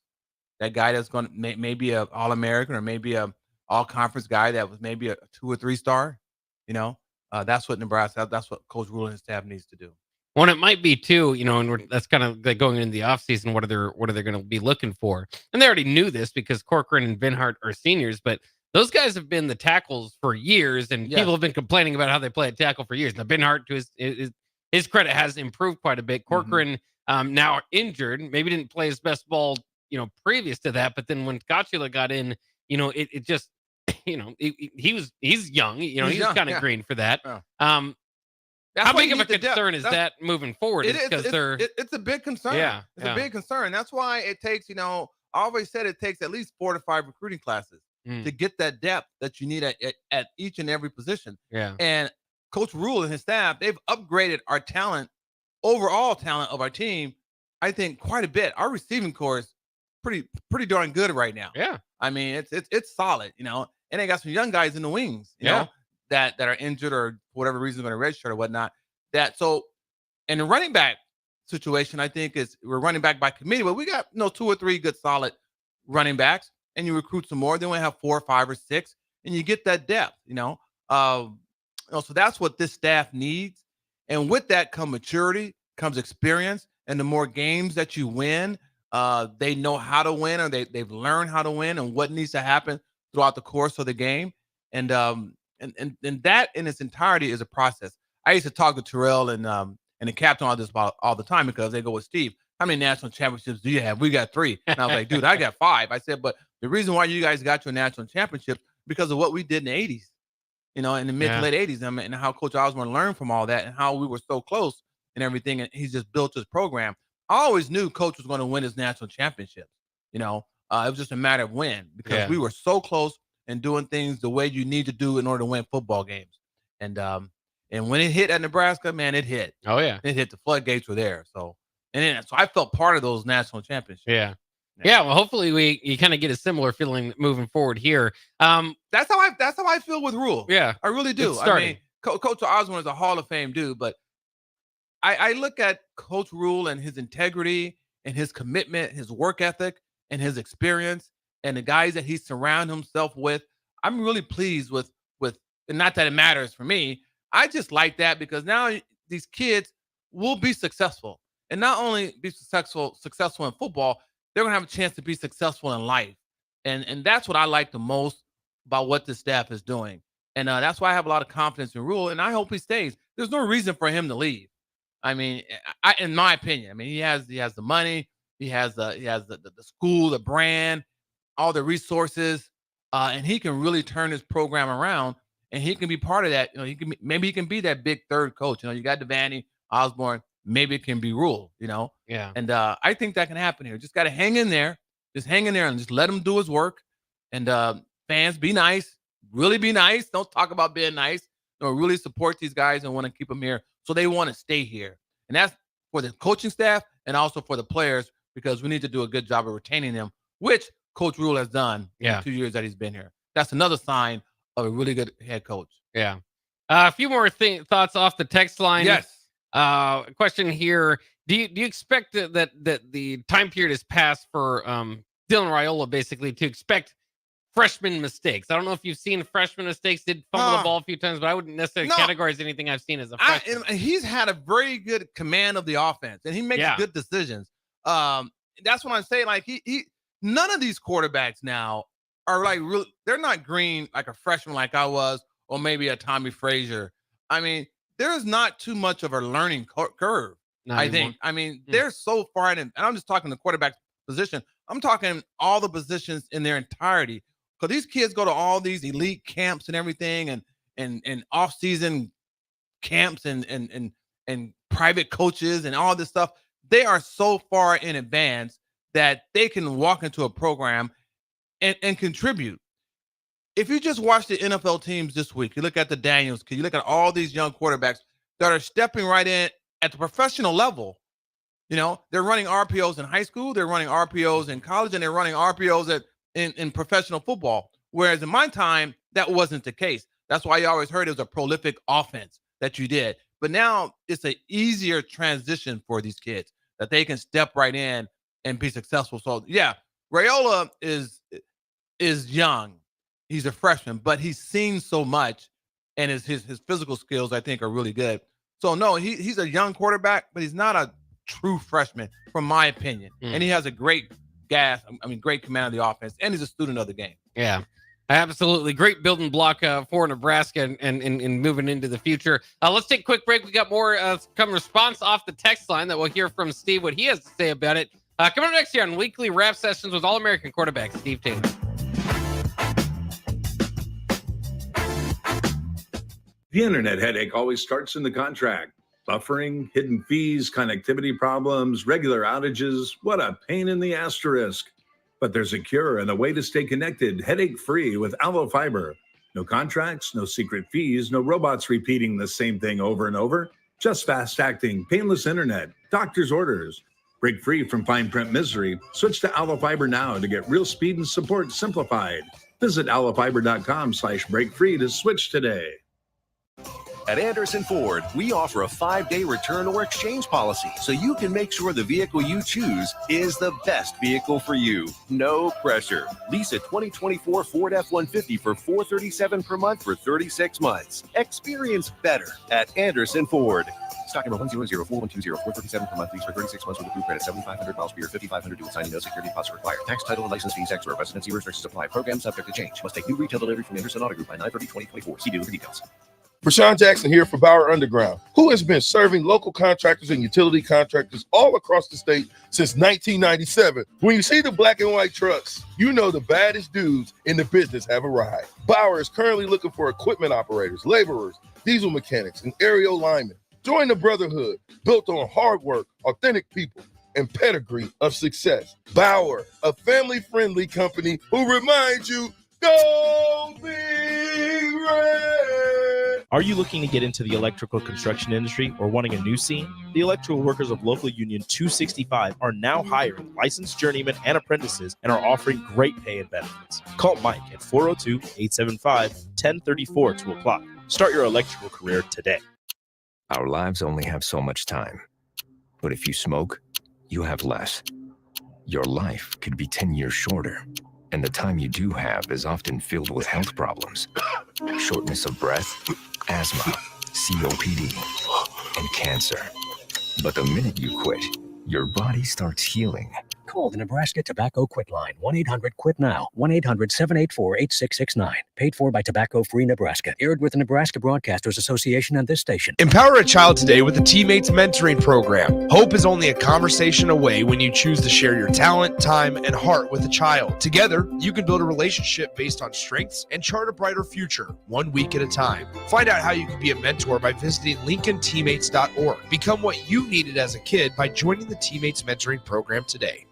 Speaker 15: that guy that's going to maybe a All-American or maybe a All-Conference guy that was maybe a 2 or 3 star. That's what Nebraska. That's what Coach Rule and his staff needs to do.
Speaker 14: Well, it might be too, and that's kind of like going into the offseason. What are they going to be looking for? And they already knew this because Corcoran and Vinhart are seniors, but those guys have been the tackles for years, and people have been complaining about how they play at tackle for years. Now, Vinhart, to his credit, has improved quite a bit. Corcoran, now injured, maybe didn't play his best ball, previous to that. But then when Gotchula got in, it just, he's young. He's kind of green for that.
Speaker 15: Yeah.
Speaker 14: How big of a concern is that moving forward?
Speaker 15: It's a big concern.
Speaker 14: Yeah,
Speaker 15: it's a big concern. That's why it takes, I always said it takes at least 4 to 5 recruiting classes to get that depth that you need at each and every position.
Speaker 14: Yeah.
Speaker 15: And Coach Rule and his staff, they've upgraded our talent, overall talent of our team, I think quite a bit. Our receiving core is pretty darn good right now.
Speaker 14: Yeah.
Speaker 15: I mean, it's solid, and they got some young guys in the wings, you know, that are injured or for whatever reason on a red shirt or whatnot. In the running back situation, I think we're running back by committee, but we got 2 or 3 good solid running backs, and you recruit some more. Then we have 4 or 5 or 6, and you get that depth, so that's what this staff needs. And with that come maturity, comes experience, and the more games that you win, they know how to win, or they've learned how to win and what needs to happen throughout the course of the game. And that in its entirety is a process. I used to talk to Terrell and the captain on this all the time because they go with Steve, how many national championships do you have? We got 3. And I was like, dude, I got 5. I said, but the reason why you guys got your national championship because of what we did in the 80s, in the mid to late 80s, and how Coach Osborne learned from all that and how we were so close and everything. And he's just built his program. I always knew Coach was going to win his national championships. It was just a matter of when, because we were so close and doing things the way you need to do in order to win football games. And when it hit at Nebraska, man, it hit.
Speaker 14: Oh yeah,
Speaker 15: it hit. The floodgates were there. So I felt part of those national championships.
Speaker 14: Yeah. Well, hopefully you kind of get a similar feeling moving forward here.
Speaker 15: That's how I feel with Rule.
Speaker 14: Yeah,
Speaker 15: I really do. I mean, Coach Osborne is a Hall of Fame dude, but I look at Coach Rule and his integrity and his commitment, his work ethic, and his experience, and the guys that he surrounds himself with. I'm really pleased with, and not that it matters for me. I just like that because now these kids will be successful, and not only be successful in football, they're gonna have a chance to be successful in life, and that's what I like the most about what the staff is doing, and that's why I have a lot of confidence in Rule, and I hope he stays. There's no reason for him to leave. I mean, in my opinion, I mean he has the money, he has the school, the brand, all the resources, and he can really turn his program around, and he can be part of that. Maybe he can be that big third coach. You got Devaney, Osborne. Maybe it can be Rule.
Speaker 14: Yeah.
Speaker 15: And I think that can happen here. Just got to hang in there. Just hang in there and just let him do his work. And fans, be nice. Really be nice. Don't talk about being nice. Really support these guys and want to keep them here. So they want to stay here. And that's for the coaching staff and also for the players, because we need to do a good job of retaining them, which Coach Rule has done in
Speaker 14: Yeah.
Speaker 15: the 2 years that he's been here. That's another sign of a really good head coach.
Speaker 14: Yeah. A few more thoughts off the text line.
Speaker 15: Yes.
Speaker 14: Question here: Do you expect that the time period has passed for Dylan Raiola basically to expect freshman mistakes? I don't know if you've seen freshman mistakes. Did fumble the ball a few times, but I wouldn't necessarily categorize anything I've seen as a freshman.
Speaker 15: And he's had a very good command of the offense, and he makes good decisions. That's what I'm saying. Like he none of these quarterbacks now are like really. They're not green like a freshman like I was, or maybe a Tommy Frazier. I mean, there's not too much of a learning curve.
Speaker 14: Not
Speaker 15: I
Speaker 14: anymore.
Speaker 15: think. I mean, they're so far in, and I'm just talking the quarterback position. I'm talking all the positions in their entirety. Because these kids go to all these elite camps and everything, and off-season camps and private coaches and all this stuff. They are so far in advance that they can walk into a program and contribute. If you just watch the NFL teams this week, you look at the Daniels, you look at all these young quarterbacks that are stepping right in at the professional level. You know, they're running RPOs in high school, they're running RPOs in college, and they're running RPOs in professional football. Whereas in my time, that wasn't the case. That's why you always heard it was a prolific offense that you did. But now it's an easier transition for these kids that they can step right in and be successful. So yeah, Raiola is young. He's a freshman, but he's seen so much, and his physical skills, I think, are really good. So no, he's a young quarterback, but he's not a true freshman, from my opinion. And he has a great great command of the offense, and he's a student of the game.
Speaker 14: Yeah, absolutely. Great building block for Nebraska and moving into the future. Let's take a quick break. We got more come response off the text line that we'll hear from Steve, what he has to say about it. Coming up next year on Weekly Wrap Sessions with All-American quarterback Steve Taylor.
Speaker 2: The internet headache always starts in the contract. Buffering, hidden fees, connectivity problems, regular outages. What a pain in the asterisk. But there's a cure and a way to stay connected, headache-free with Allo Fiber. No contracts, no secret fees, no robots repeating the same thing over and over. Just fast-acting, painless internet, doctor's orders. Break free from fine print misery. Switch to Allo Fiber now to get real speed and support simplified. Visit allofiber.com/breakfree to switch today.
Speaker 7: At Anderson Ford, we offer a 5-day return or exchange policy so you can make sure the vehicle you choose is the best vehicle for you. No pressure. Lease a 2024 Ford F-150 for $437 per month for 36 months. Experience better at Anderson Ford. Stock number 1004120, 437 per month, lease for 36 months with approved credit, 7,500 miles per year, 5,500 due signing, no security deposit required. Tax, title, and license fees extra. Residency restrictions apply. Program subject to change. Must take new retail delivery from Anderson Auto Group by 9/30/2024. See dealer for details.
Speaker 23: Rashawn Jackson here for Bauer Underground, who has been serving local contractors and utility contractors all across the state since 1997. When you see the black and white trucks, you know the baddest dudes in the business have arrived. Bauer is currently looking for equipment operators, laborers, diesel mechanics, and aerial linemen. Join the brotherhood built on hard work, authentic people, and pedigree of success. Bauer, a family-friendly company who reminds you, go Big Red!
Speaker 4: Are you looking to get into the electrical construction industry or wanting a new scene? The electrical workers of local union 265 are now hiring licensed journeymen and apprentices and are offering great pay and benefits. Call Mike at 402-875-1034 to apply. Start your electrical career today.
Speaker 10: Our lives only have so much time. But if you smoke, you have less. Your life could be 10 years shorter. And the time you do have is often filled with health problems. Shortness of breath, asthma, COPD, and cancer. But the minute you quit, your body starts healing.
Speaker 11: Call the Nebraska Tobacco Quit Line, 1-800-QUIT-NOW, 1-800-784-8669. Paid for by Tobacco Free Nebraska. Aired with the Nebraska Broadcasters Association and this station.
Speaker 1: Empower a child today with the Teammates Mentoring Program. Hope is only a conversation away when you choose to share your talent, time, and heart with a child. Together, you can build a relationship based on strengths and chart a brighter future, 1 week at a time. Find out how you can be a mentor by visiting LincolnTeammates.org. Become what you needed as a kid by joining the Teammates Mentoring Program today.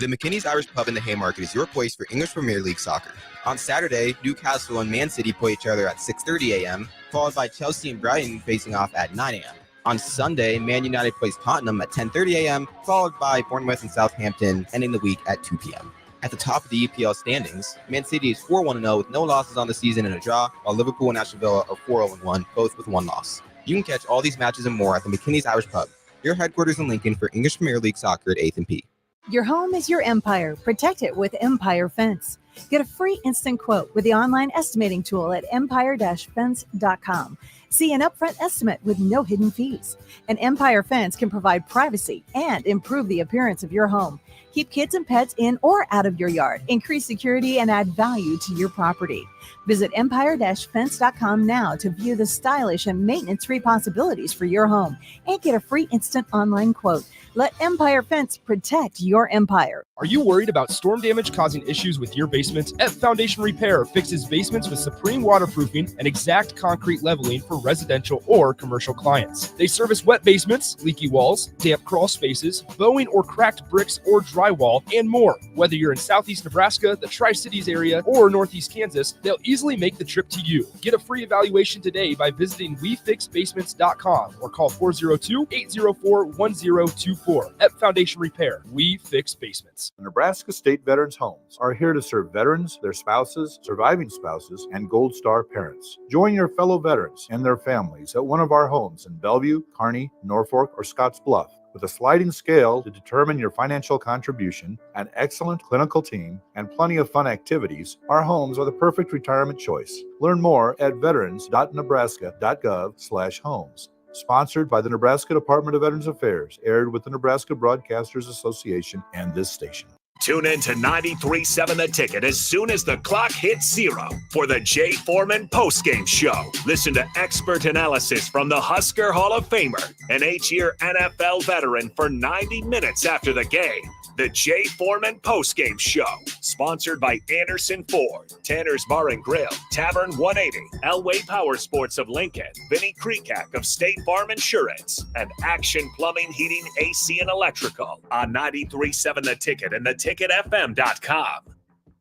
Speaker 16: The McKinney's Irish Pub in the Haymarket is your place for English Premier League soccer. On Saturday, Newcastle and Man City play each other at 6:30 a.m., followed by Chelsea and Brighton facing off at 9 a.m. On Sunday, Man United plays Tottenham at 10:30 a.m., followed by Bournemouth and Southampton, ending the week at 2 p.m. At the top of the EPL standings, Man City is 4-1-0 with no losses on the season and a draw, while Liverpool and Aston Villa are 4-0-1, both with one loss. You can catch all these matches and more at the McKinney's Irish Pub, your headquarters in Lincoln for English Premier League soccer at 8th and P.
Speaker 6: Your home is your empire. Protect it with Empire Fence. Get a free instant quote with the online estimating tool at empire-fence.com. See an upfront estimate with no hidden fees. An Empire Fence can provide privacy and improve the appearance of your home. Keep kids and pets in or out of your yard. Increase security and add value to your property. Visit empire-fence.com now to view the stylish and maintenance-free possibilities for your home and get a free instant online quote. Let Empire Fence protect your empire.
Speaker 1: Are you worried about storm damage causing issues with your basement? F Foundation Repair fixes basements with supreme waterproofing and exact concrete leveling for residential or commercial clients. They service wet basements, leaky walls, damp crawl spaces, bowing or cracked bricks or drywall, and more. Whether you're in Southeast Nebraska, the Tri-Cities area, or Northeast Kansas, they'll easily make the trip to you. Get a free evaluation today by visiting WeFixBasements.com or call 402-804-1024. F Foundation Repair. We fix basements.
Speaker 9: Nebraska State Veterans Homes are here to serve veterans, their spouses, surviving spouses, and Gold Star parents. Join your fellow veterans and their families at one of our homes in Bellevue, Kearney, Norfolk, or Scotts Bluff. With a sliding scale to determine your financial contribution, an excellent clinical team, and plenty of fun activities, our homes are the perfect retirement choice. Learn more at veterans.nebraska.gov/homes. Sponsored by the Nebraska Department of Veterans Affairs, aired with the Nebraska Broadcasters Association and this station.
Speaker 12: Tune in to 93.7 The Ticket as soon as the clock hits 0 for the Jay Foreman postgame show. Listen to expert analysis from the Husker Hall of Famer, an 8-year NFL veteran, for 90 minutes after the game. The Jay Foreman postgame show, sponsored by Anderson Ford, Tanner's Bar and Grill, Tavern 180, Elway Power Sports of Lincoln, Vinnie Krekak of State Farm Insurance, and Action Plumbing, Heating, AC, and Electrical on 93.7 The Ticket and theticketfm.com.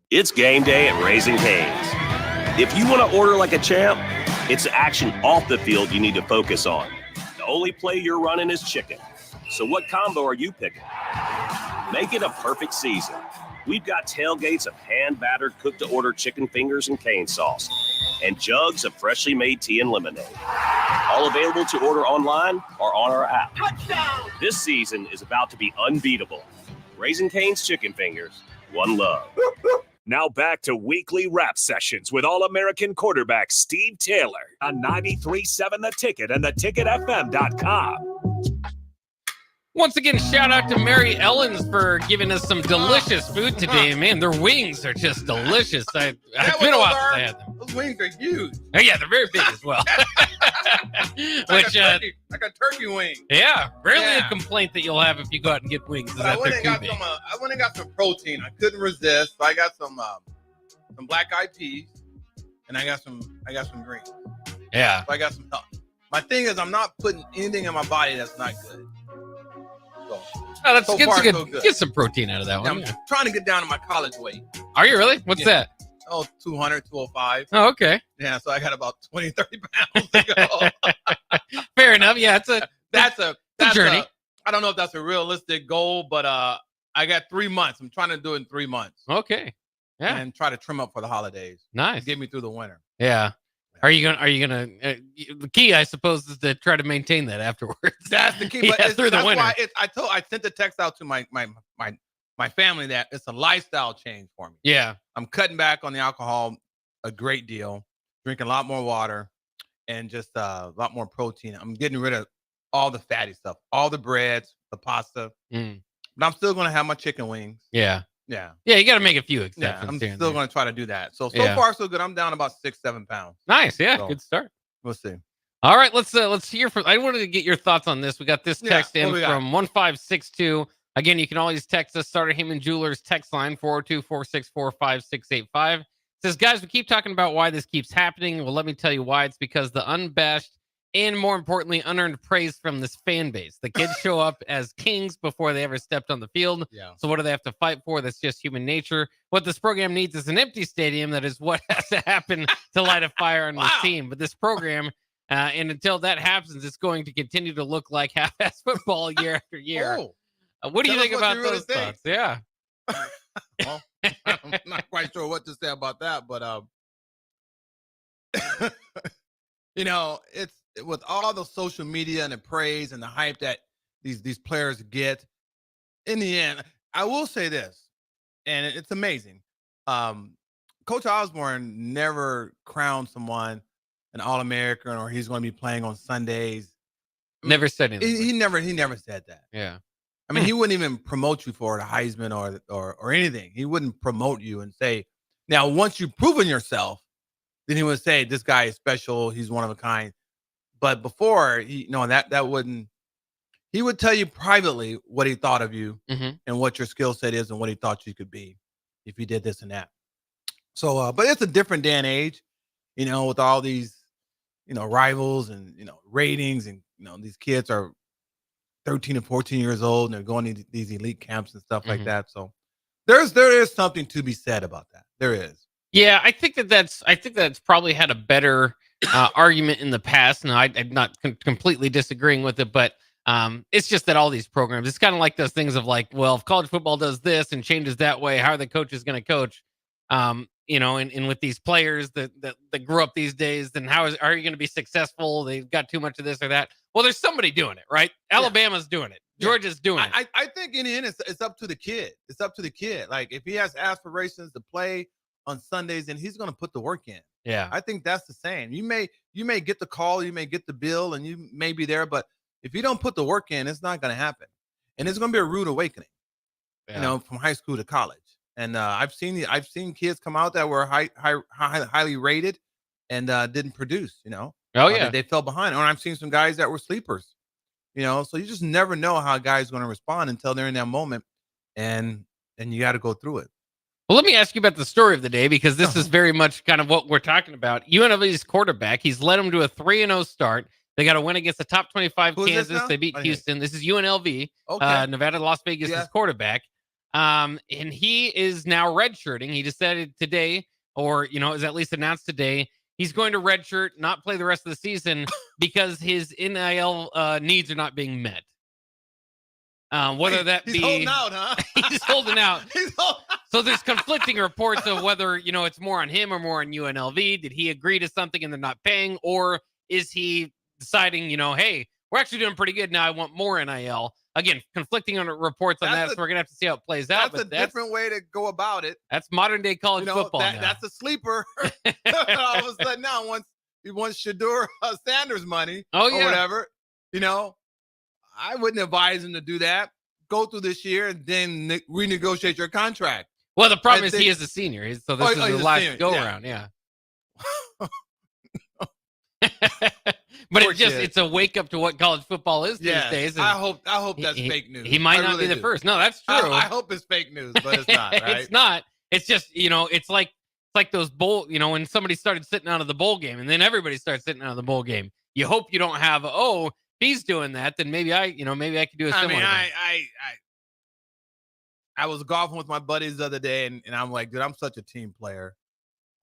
Speaker 3: It's game day at Raising Cane's. If you want to order like a champ, it's action off the field you need to focus on. The only play you're running is chicken. So what combo are you picking? Make it a perfect season. We've got tailgates of hand-battered, cooked-to-order chicken fingers and cane sauce, and jugs of freshly made tea and lemonade. All available to order online or on our app. Touchdown! This season is about to be unbeatable. Raising Cane's Chicken Fingers, one love.
Speaker 12: Now back to weekly rap sessions with All-American quarterback Steve Taylor on 93.7 The Ticket and theticketfm.com.
Speaker 14: Once again, shout out to Mary Ellen's for giving us some delicious food today. Man, their wings are just delicious. It's been a while since I had them.
Speaker 15: Those wings are huge.
Speaker 14: Oh, yeah, they're very big as well.
Speaker 15: Like a turkey wing.
Speaker 14: Yeah, rarely a complaint that you'll have if you go out and get wings.
Speaker 15: But I went and got some protein. I couldn't resist. So I got some black eyed peas, and I got some greens.
Speaker 14: Yeah.
Speaker 15: So I got some. My thing is, I'm not putting anything in my body that's not good. So,
Speaker 14: that's
Speaker 15: so
Speaker 14: good.
Speaker 15: far,
Speaker 14: Good.
Speaker 15: so good.
Speaker 14: Get some protein out of that one.
Speaker 15: I'm trying to get down to my college weight.
Speaker 14: Are you really? What's that?
Speaker 15: Oh, 200, 205.
Speaker 14: Oh, okay.
Speaker 15: Yeah, so I got about 20, 30 pounds to go.
Speaker 14: Fair enough. Yeah, that's
Speaker 15: a
Speaker 14: journey.
Speaker 15: I don't know if that's a realistic goal, but I got 3 months. I'm trying to do it in 3 months.
Speaker 14: Okay. Yeah.
Speaker 15: And try to trim up for the holidays.
Speaker 14: Nice.
Speaker 15: Get me through the winter.
Speaker 14: Yeah. Are you gonna? The key, I suppose, is to try to maintain that afterwards.
Speaker 15: That's the key. But
Speaker 14: through the winter.
Speaker 15: Why I sent the text out to my family that it's a lifestyle change for me.
Speaker 14: Yeah.
Speaker 15: I'm cutting back on the alcohol a great deal, drinking a lot more water, and just a lot more protein. I'm getting rid of all the fatty stuff, all the breads, the pasta. But I'm still gonna have my chicken wings.
Speaker 14: Yeah.
Speaker 15: Yeah.
Speaker 14: Yeah, you got to make a few exceptions.
Speaker 15: Yeah, I'm
Speaker 14: here and
Speaker 15: still
Speaker 14: there.
Speaker 15: going to try to do that. So
Speaker 14: Yeah.
Speaker 15: far, so good. I'm down about 6-7 pounds.
Speaker 14: Nice. Yeah.
Speaker 15: So,
Speaker 14: Good start.
Speaker 15: We'll see.
Speaker 14: All right. Let's hear from. I wanted to get your thoughts on this. We got this text
Speaker 15: what
Speaker 14: in
Speaker 15: we got?
Speaker 14: from 1562. Again, you can always text us. Starter Heyman Jewelers text line 402-464-5685. Says, guys, we keep talking about why this keeps happening. Well, let me tell you why. It's because the unabashed and, more importantly, unearned praise from this fan base. The kids show up as kings before they ever stepped on the field.
Speaker 15: Yeah.
Speaker 14: So what do they have to fight for? That's just human nature. What this program needs is an empty stadium. That is what has to happen to light a fire on this team. But this program, and until that happens, it's going to continue to look like half-ass football year after year. What do you think about those thoughts? Yeah.
Speaker 15: Well, I'm not quite sure what to say about that, but it's with all the social media and the praise and the hype that these players get. In the end, I will say this, and it's amazing. Coach Osborne never crowned someone an All-American or he's going to be playing on Sundays.
Speaker 14: Never said anything.
Speaker 15: He never said that.
Speaker 14: Yeah.
Speaker 15: I mean, he wouldn't even promote you for the Heisman or anything. He wouldn't promote you and say, now, once you've proven yourself, then he would say, this guy is special. He's one of a kind. But before, that wouldn't. He would tell you privately what he thought of you and what your skill set is and what he thought you could be if you did this and that. So, but it's a different day and age, with all these, rivals and, ratings and, these kids are 13 and 14 years old and they're going to these elite camps and stuff like that. So there is something to be said about that. There is.
Speaker 14: Yeah, I think that's probably had a better argument in the past. And I'm not completely disagreeing with it, but it's just that all these programs, it's kind of like those things of like, well, if college football does this and changes that way, how are the coaches going to coach? And with these players that grew up these days, then are you going to be successful? They've got too much of this or that. Well, there's somebody doing it, right? Alabama's doing it. Georgia's doing it.
Speaker 15: I think in the end, it's up to the kid. It's up to the kid. Like if he has aspirations to play on Sundays, then he's going to put the work in.
Speaker 14: Yeah.
Speaker 15: I think that's the same. You may get the call, you may get the bill, and you may be there, but if you don't put the work in, it's not going to happen. And it's going to be a rude awakening, from high school to college. And I've seen kids come out that were highly rated and didn't produce.
Speaker 14: Oh yeah,
Speaker 15: they fell behind. And I've seen some guys that were sleepers. So you just never know how a guy's going to respond until they're in that moment, and you got to go through it.
Speaker 14: Well, let me ask you about the story of the day because this is very much kind of what we're talking about. UNLV's quarterback, he's led them to a 3-0 start. They got to win against the top 25 Kansas. They beat Houston. This is UNLV.
Speaker 15: Okay.
Speaker 14: Nevada, Las Vegas' quarterback. And he is now redshirting. He decided today, or is at least announced today, he's going to redshirt, not play the rest of the season because his NIL needs are not being met. Whether that
Speaker 15: he's
Speaker 14: be
Speaker 15: holding out, huh?
Speaker 14: He's holding out.
Speaker 15: He's holding out.
Speaker 14: So there's conflicting reports of whether it's more on him or more on UNLV. Did he agree to something and they're not paying, or is he deciding, hey, we're actually doing pretty good now, I want more NIL? Again, conflicting on reports on that, so we're gonna have to see how it plays out.
Speaker 15: That's a different way to go about it.
Speaker 14: That's modern day college football.
Speaker 15: That's a sleeper. All of a sudden now, once Shedeur Sanders money, or whatever, I wouldn't advise him to do that. Go through this year and then renegotiate your contract.
Speaker 14: Well, the problem is he is a senior, so this is the last go around. Yeah. But it's a wake up to what college football is these days.
Speaker 15: I hope that's fake news.
Speaker 14: He might not be the first. No, that's true.
Speaker 15: I hope it's fake news, but it's not, right?
Speaker 14: It's not. It's just, it's like those bowl, when somebody started sitting out of the bowl game and then everybody starts sitting out of the bowl game. You hope you don't have, if he's doing that, then maybe I could do a similar thing.
Speaker 15: I was golfing with my buddies the other day and I'm like, dude, I'm such a team player.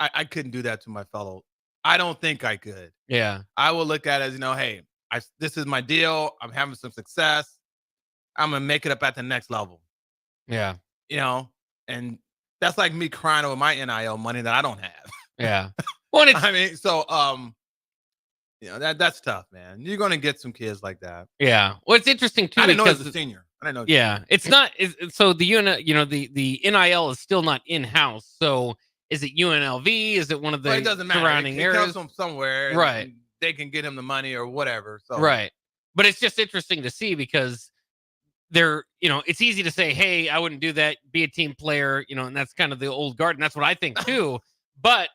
Speaker 15: I couldn't do that to my fellow. I don't think I could.
Speaker 14: Yeah.
Speaker 15: I will look at it as, hey, this is my deal. I'm having some success. I'm going to make it up at the next level.
Speaker 14: Yeah.
Speaker 15: And that's like me crying over my NIL money that I don't have.
Speaker 14: Yeah. Well,
Speaker 15: that's tough, man. You're going to get some kids like that.
Speaker 14: Yeah. Well, it's interesting too.
Speaker 15: I didn't know he was a senior. I didn't know.
Speaker 14: Yeah. It's not. So the the NIL is still not in-house. So is it UNLV? Is it one of the surrounding areas?
Speaker 15: It comes from somewhere.
Speaker 14: Right.
Speaker 15: They can get him the money or whatever. So.
Speaker 14: Right. But it's just interesting to see because it's easy to say, hey, I wouldn't do that. Be a team player, and that's kind of the old guard. And that's what I think too. But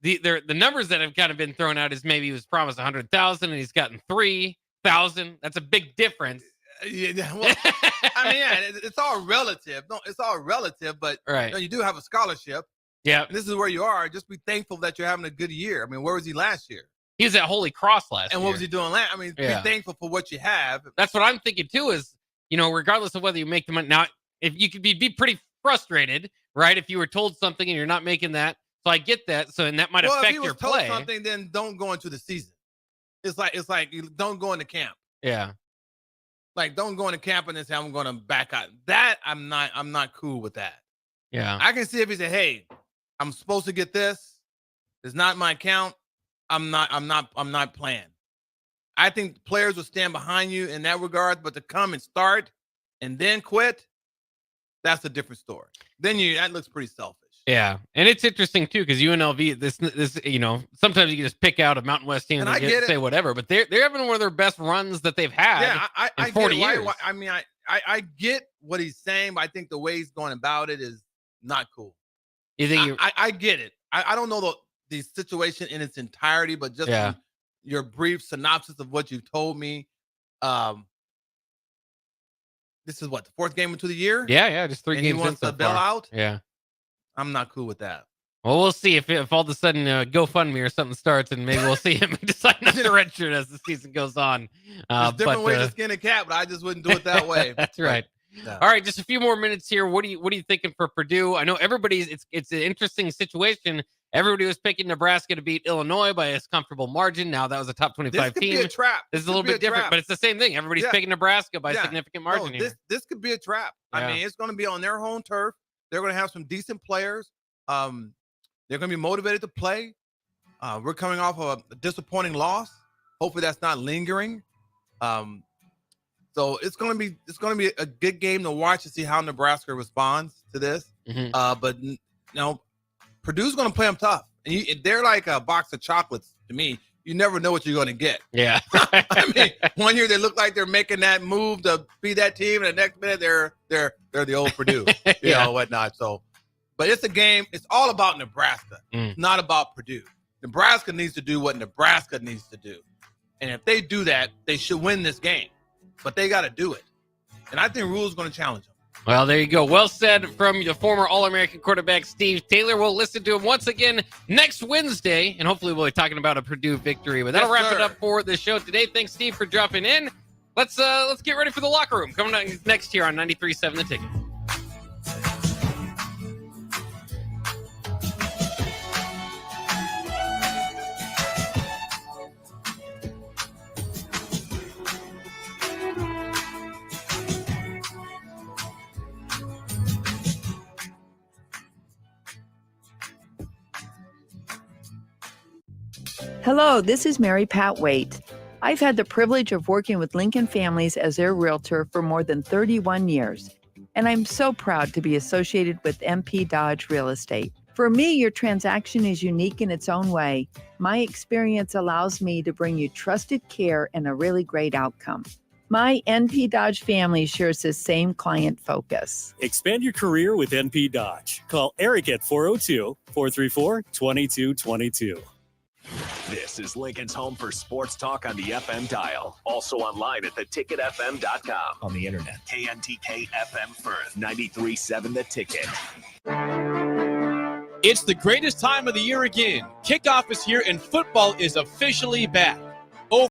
Speaker 14: the numbers that have kind of been thrown out is maybe he was promised 100,000 and he's gotten 3,000. That's a big difference.
Speaker 15: Yeah, well, it's all relative. No, it's all relative, but
Speaker 14: right.
Speaker 15: You do have a scholarship.
Speaker 14: Yeah.
Speaker 15: And this is where you are. Just be thankful that you're having a good year. Where was he last year?
Speaker 14: He was at Holy Cross last year.
Speaker 15: And what was he doing last? Be thankful for what you have.
Speaker 14: That's what I'm thinking too is, regardless of whether you make the money. Now, if you could be pretty frustrated, right? If you were told something and you're not making that. So I get that. So, and that might affect your play.
Speaker 15: If he was told something, then don't go into the season. It's like you don't go into camp.
Speaker 14: Yeah.
Speaker 15: Like, don't go into camp and then say, I'm going to back out. That I'm not cool with that.
Speaker 14: Yeah.
Speaker 15: I can see if he said, hey, I'm supposed to get this. It's not my account. I'm not playing. I think players will stand behind you in that regard, but to come and start and then quit, that's a different story. Then that looks pretty selfish.
Speaker 14: Yeah, and it's interesting too because UNLV, this sometimes you can just pick out a Mountain West team and say whatever, but they're having one of their best runs that they've had in 40 years.
Speaker 15: I get what he's saying, but I think the way he's going about it is not cool.
Speaker 14: You think
Speaker 15: I get it. I don't know the situation in its entirety, but just your brief synopsis of what you've told me. This is what, the fourth game into the year?
Speaker 14: Yeah, just 3 games.
Speaker 15: He wants to bail out?
Speaker 14: Yeah.
Speaker 15: I'm not cool with that.
Speaker 14: Well, we'll see if all of a sudden GoFundMe or something starts, and maybe we'll see him decide not to redshirt as the season goes on.
Speaker 15: There's different ways to skin a cat, but I just wouldn't do it that way.
Speaker 14: That's right.
Speaker 15: No.
Speaker 14: All right, just a few more minutes here. What are you thinking for Purdue? I know it's an interesting situation. Everybody was picking Nebraska to beat Illinois by a comfortable margin. Now that was a top 25
Speaker 15: this could
Speaker 14: team.
Speaker 15: Be a trap.
Speaker 14: This is a little bit different, but it's the same thing. Everybody's picking Nebraska by a significant margin here.
Speaker 15: This could be a trap. I mean, it's going to be on their home turf. They're going to have some decent players. They're going to be motivated to play. We're coming off of a disappointing loss. Hopefully that's not lingering. So it's going to be a good game to watch to see how Nebraska responds to this. But Purdue's going to play them tough, and they're like a box of chocolates to me. You never know what you're going to get.
Speaker 14: Yeah.
Speaker 15: I mean, one year they look like they're making that move to be that team, and the next minute they're the old Purdue, whatnot. So, but it's a game. It's all about Nebraska. It's not about Purdue. Nebraska needs to do what Nebraska needs to do, and if they do that, they should win this game. But they got to do it, and I think Rhule's going to challenge them.
Speaker 14: Well, there you go. Well said from the former All-American quarterback, Steve Taylor. We'll listen to him once again next Wednesday, and hopefully we'll be talking about a Purdue victory. But that'll wrap it up for the show today. Thanks, Steve, for dropping in. Let's get ready for the locker room. Coming up next here on 93.7 The Ticket.
Speaker 13: Hello, this is Mary Pat Waite. I've had the privilege of working with Lincoln Families as their realtor for more than 31 years, and I'm so proud to be associated with MP Dodge Real Estate. For me, your transaction is unique in its own way. My experience allows me to bring you trusted care and a really great outcome. My NP Dodge family shares the same client focus.
Speaker 17: Expand your career with NP Dodge. Call Eric at 402-434-2222.
Speaker 12: This is Lincoln's home for sports talk on the FM dial. Also online at theticketfm.com.
Speaker 17: On the internet.
Speaker 12: KNTK FM Firth, 93.7 The Ticket.
Speaker 18: It's the greatest time of the year again. Kickoff is here and football is officially back.